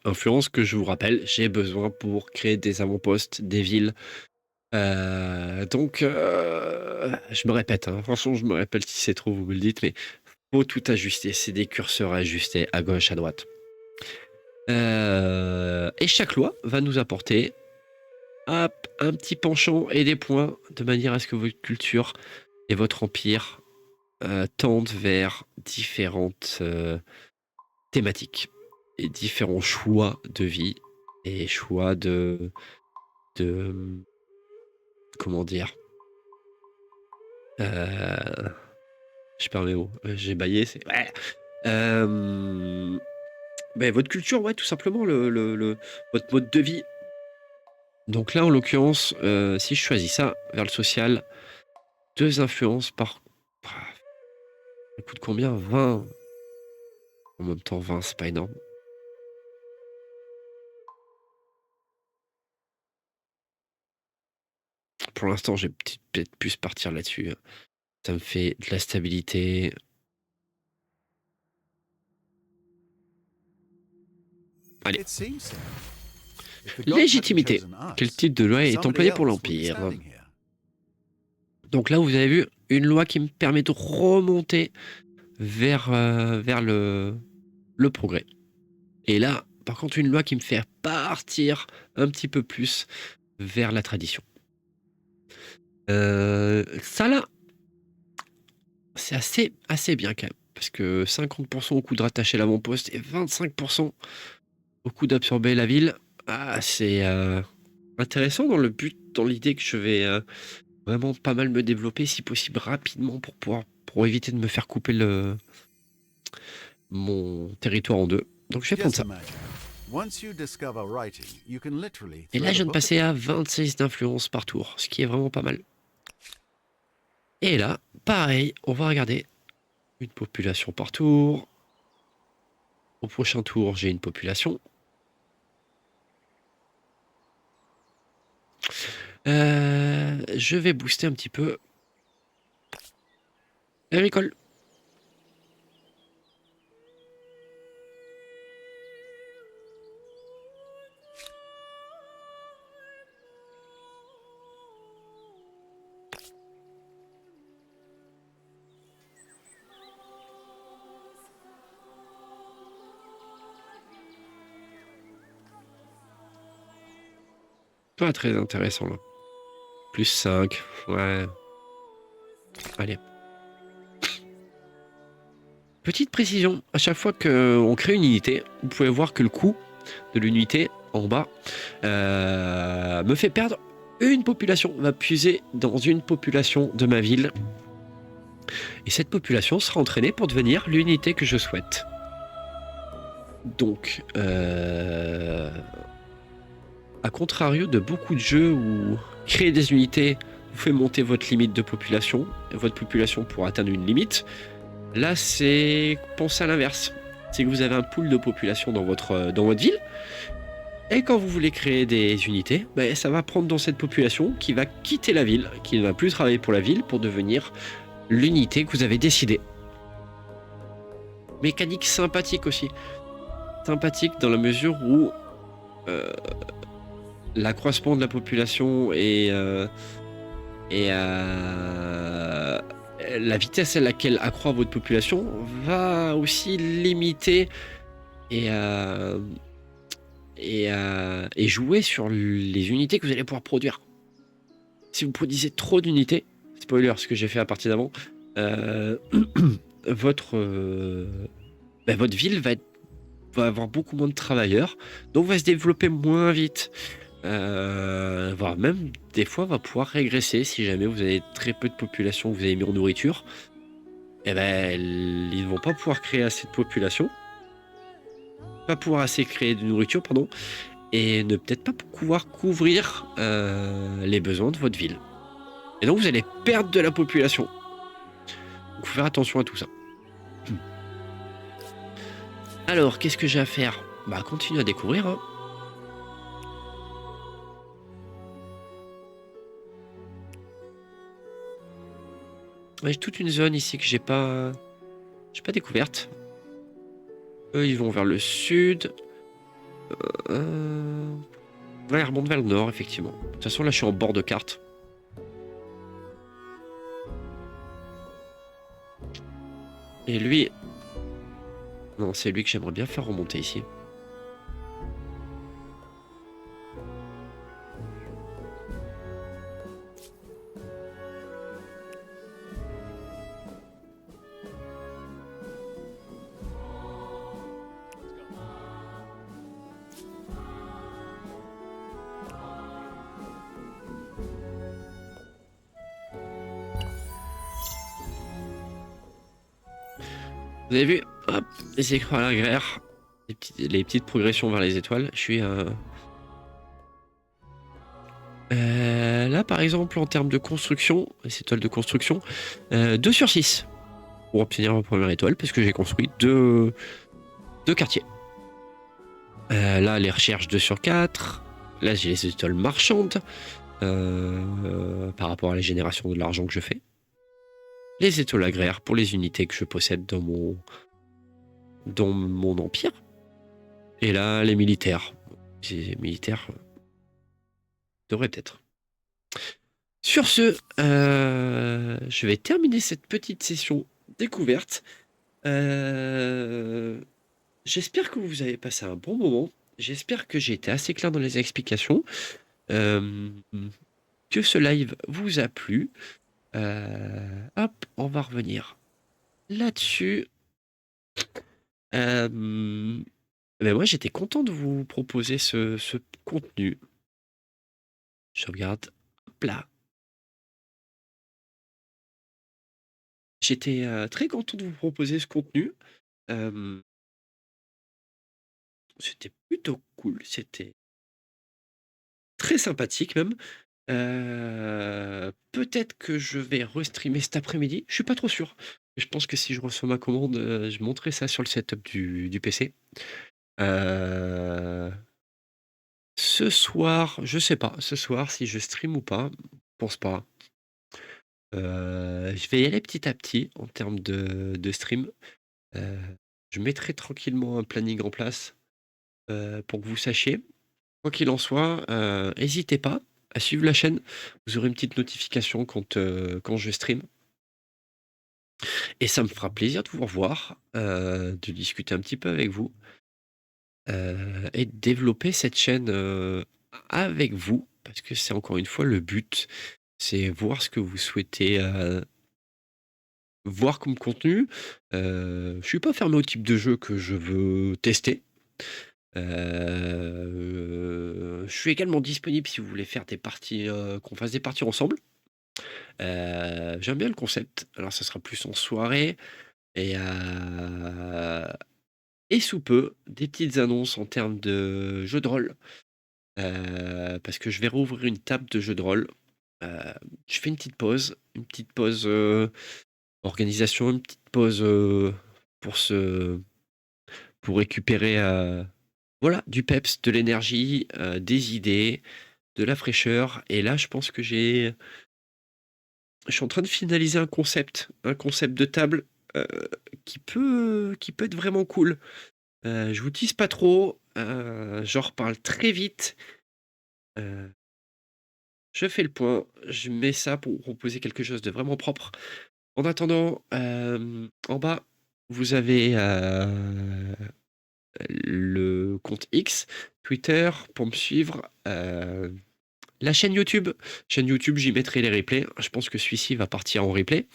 Influence que je vous rappelle, j'ai besoin pour créer des avant-postes, des villes. Donc, je me répète, hein, franchement, je me répète si c'est trop, vous me le dites, mais faut tout ajuster. C'est des curseurs ajustés à gauche, à droite. Et chaque loi va nous apporter hop, un petit penchant et des points de manière à ce que votre culture et votre empire tendent vers différentes thématiques et différents choix de vie et choix de comment dire, je perds mes mots, j'ai baillé, c'est ouais. Ben, votre culture, ouais, tout simplement votre mode de vie. Donc là, en l'occurrence, si je choisis ça vers le social, 2 influences par. Ça coûte combien? 20. En même temps, 20, c'est pas énorme. Pour l'instant, j'ai peut-être plus partir là-dessus. Ça me fait de la stabilité. Allez. It seems so. If the gods hadn't Légitimité. chosen Quel us, type de loi est somebody employé pour else would be l'Empire? standing here. Donc là, vous avez vu une loi qui me permet de remonter vers le progrès. Et là, par contre, une loi qui me fait partir un petit peu plus vers la tradition. Ça là, c'est assez bien quand même. Parce que 50% au coût de rattacher l'avant-poste et 25% au coût d'absorber la ville. Ah, c'est intéressant dans le but, dans l'idée que je vais vraiment pas mal me développer, si possible rapidement, pour éviter de me faire couper mon territoire en deux. Donc je vais prendre Just ça. imagine. Once you discover writing, you can literally Et là, thread je viens a de book passer à 26 d'influence par tour, ce qui est vraiment pas mal. Et là, pareil, on va regarder une population par tour. Au prochain tour, j'ai une population. Je vais booster un petit peu. Agricole. Pas très intéressant là. Plus 5. Ouais. Allez. Petite précision, à chaque fois qu'on crée une unité, vous pouvez voir que le coût de l'unité en bas me fait perdre une population, va puiser dans une population de ma ville. Et cette population sera entraînée pour devenir l'unité que je souhaite. Donc, à contrario de beaucoup de jeux où créer des unités vous fait monter votre limite de population, et votre population pour atteindre une limite, là c'est penser à l'inverse. C'est que vous avez un pool de population dans votre ville, et quand vous voulez créer des unités, ben, ça va prendre dans cette population qui va quitter la ville, qui ne va plus travailler pour la ville pour devenir l'unité que vous avez décidé. Mécanique sympathique aussi. Sympathique dans la mesure où l'accroissement de la population et la vitesse à laquelle accroît votre population va aussi limiter et jouer sur les unités que vous allez pouvoir produire. Si vous produisez trop d'unités, spoiler, ce que j'ai fait à partir d'avant, votre ville va avoir beaucoup moins de travailleurs, donc va se développer moins vite, voire même des fois va pouvoir régresser si jamais vous avez très peu de population que vous avez mis en nourriture. Et ben ils ne vont pas pouvoir créer assez de population, pas pouvoir assez créer de nourriture, pardon, et ne peut-être pas pouvoir couvrir les besoins de votre ville. Et donc vous allez perdre de la population. Donc faut faire attention à tout ça. Alors, qu'est-ce que j'ai à faire? Bah, continue à découvrir. Hein. Ouais, j'ai toute une zone ici que j'ai pas découverte. Eux, ils vont vers le sud. Ouais, ils remontent vers le nord, effectivement. De toute façon, là, je suis en bord de carte. Et lui... Non, c'est lui que j'aimerais bien faire remonter ici. Vous avez vu, hop, les écrans à l'agraire, les petites progressions vers les étoiles. Je suis là, par exemple, en termes de construction, les étoiles de construction, 2 sur 6 pour obtenir ma première étoile, parce que j'ai construit deux quartiers. Là, les recherches 2 sur 4. Là, j'ai les étoiles marchandes par rapport à la génération de l'argent que je fais. Les étoiles agraires pour les unités que je possède dans mon empire. Et là, les militaires. Les militaires devraient être. Sur ce, je vais terminer cette petite session découverte. J'espère que vous avez passé un bon moment. J'espère que j'ai été assez clair dans les explications. Que ce live vous a plu. Hop, on va revenir là-dessus. Ben moi, j'étais content de vous proposer ce contenu. Je regarde. Hop là. J'étais très content de vous proposer ce contenu. C'était plutôt cool. C'était très sympathique même. Peut-être que je vais restreamer cet après-midi. Je suis pas trop sûr. Je pense que si je reçois ma commande, je montrerai ça sur le setup du PC. Ce soir, je sais pas. Ce soir, si je stream ou pas, je pense pas. Je vais y aller petit à petit en termes de stream. Je mettrai tranquillement un planning en place pour que vous sachiez. Quoi qu'il en soit, n'hésitez pas à suivre la chaîne. Vous aurez une petite notification quand je stream. Et ça me fera plaisir de vous revoir, de discuter un petit peu avec vous et de développer cette chaîne avec vous. parce que c'est encore une fois le but, c'est voir ce que vous souhaitez voir comme contenu. Je suis pas fermé au type de jeu que je veux tester. Je suis également disponible si vous voulez faire des parties, qu'on fasse des parties ensemble. J'aime bien le concept. Alors ça sera plus en soirée et sous peu, des petites annonces en termes de jeux de rôle, parce que je vais rouvrir une table de jeux de rôle. Heu, je fais une petite pause, organisation, une petite pause, pour se pour récupérer, voilà, du peps, de l'énergie, des idées, de la fraîcheur et là, je pense que je suis en train de finaliser un concept de table, heu, qui peut être vraiment cool. Je vous tease pas trop, j'en reparle très vite, heu, je fais le point, je mets ça pour vous proposer quelque chose de vraiment propre. En attendant, en bas, vous avez, le compte X, Twitter pour me suivre, la chaîne YouTube. Chaîne YouTube, j'y mettrai les replays. Je pense que celui-ci va partir en replay.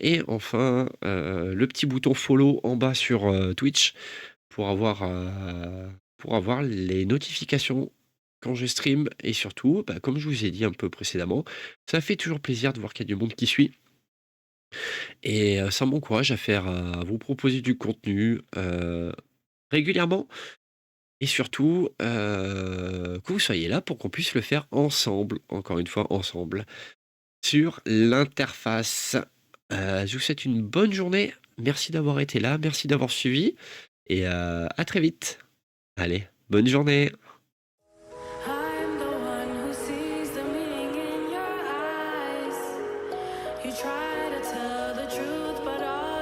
Et enfin, le petit bouton follow en bas sur, Twitch pour avoir les notifications quand je stream et surtout, bah, comme je vous ai dit un peu précédemment, ça fait toujours plaisir de voir qu'il y a du monde qui suit et ça m'encourage à vous proposer du contenu, régulièrement et surtout, que vous soyez là pour qu'on puisse le faire ensemble, encore une fois ensemble, sur l'interface. Je vous souhaite une bonne journée. Merci d'avoir été là, merci d'avoir suivi et à très vite. Allez, bonne journée. I'm the one who sees the meaning in your eyes. You try to tell the truth, but all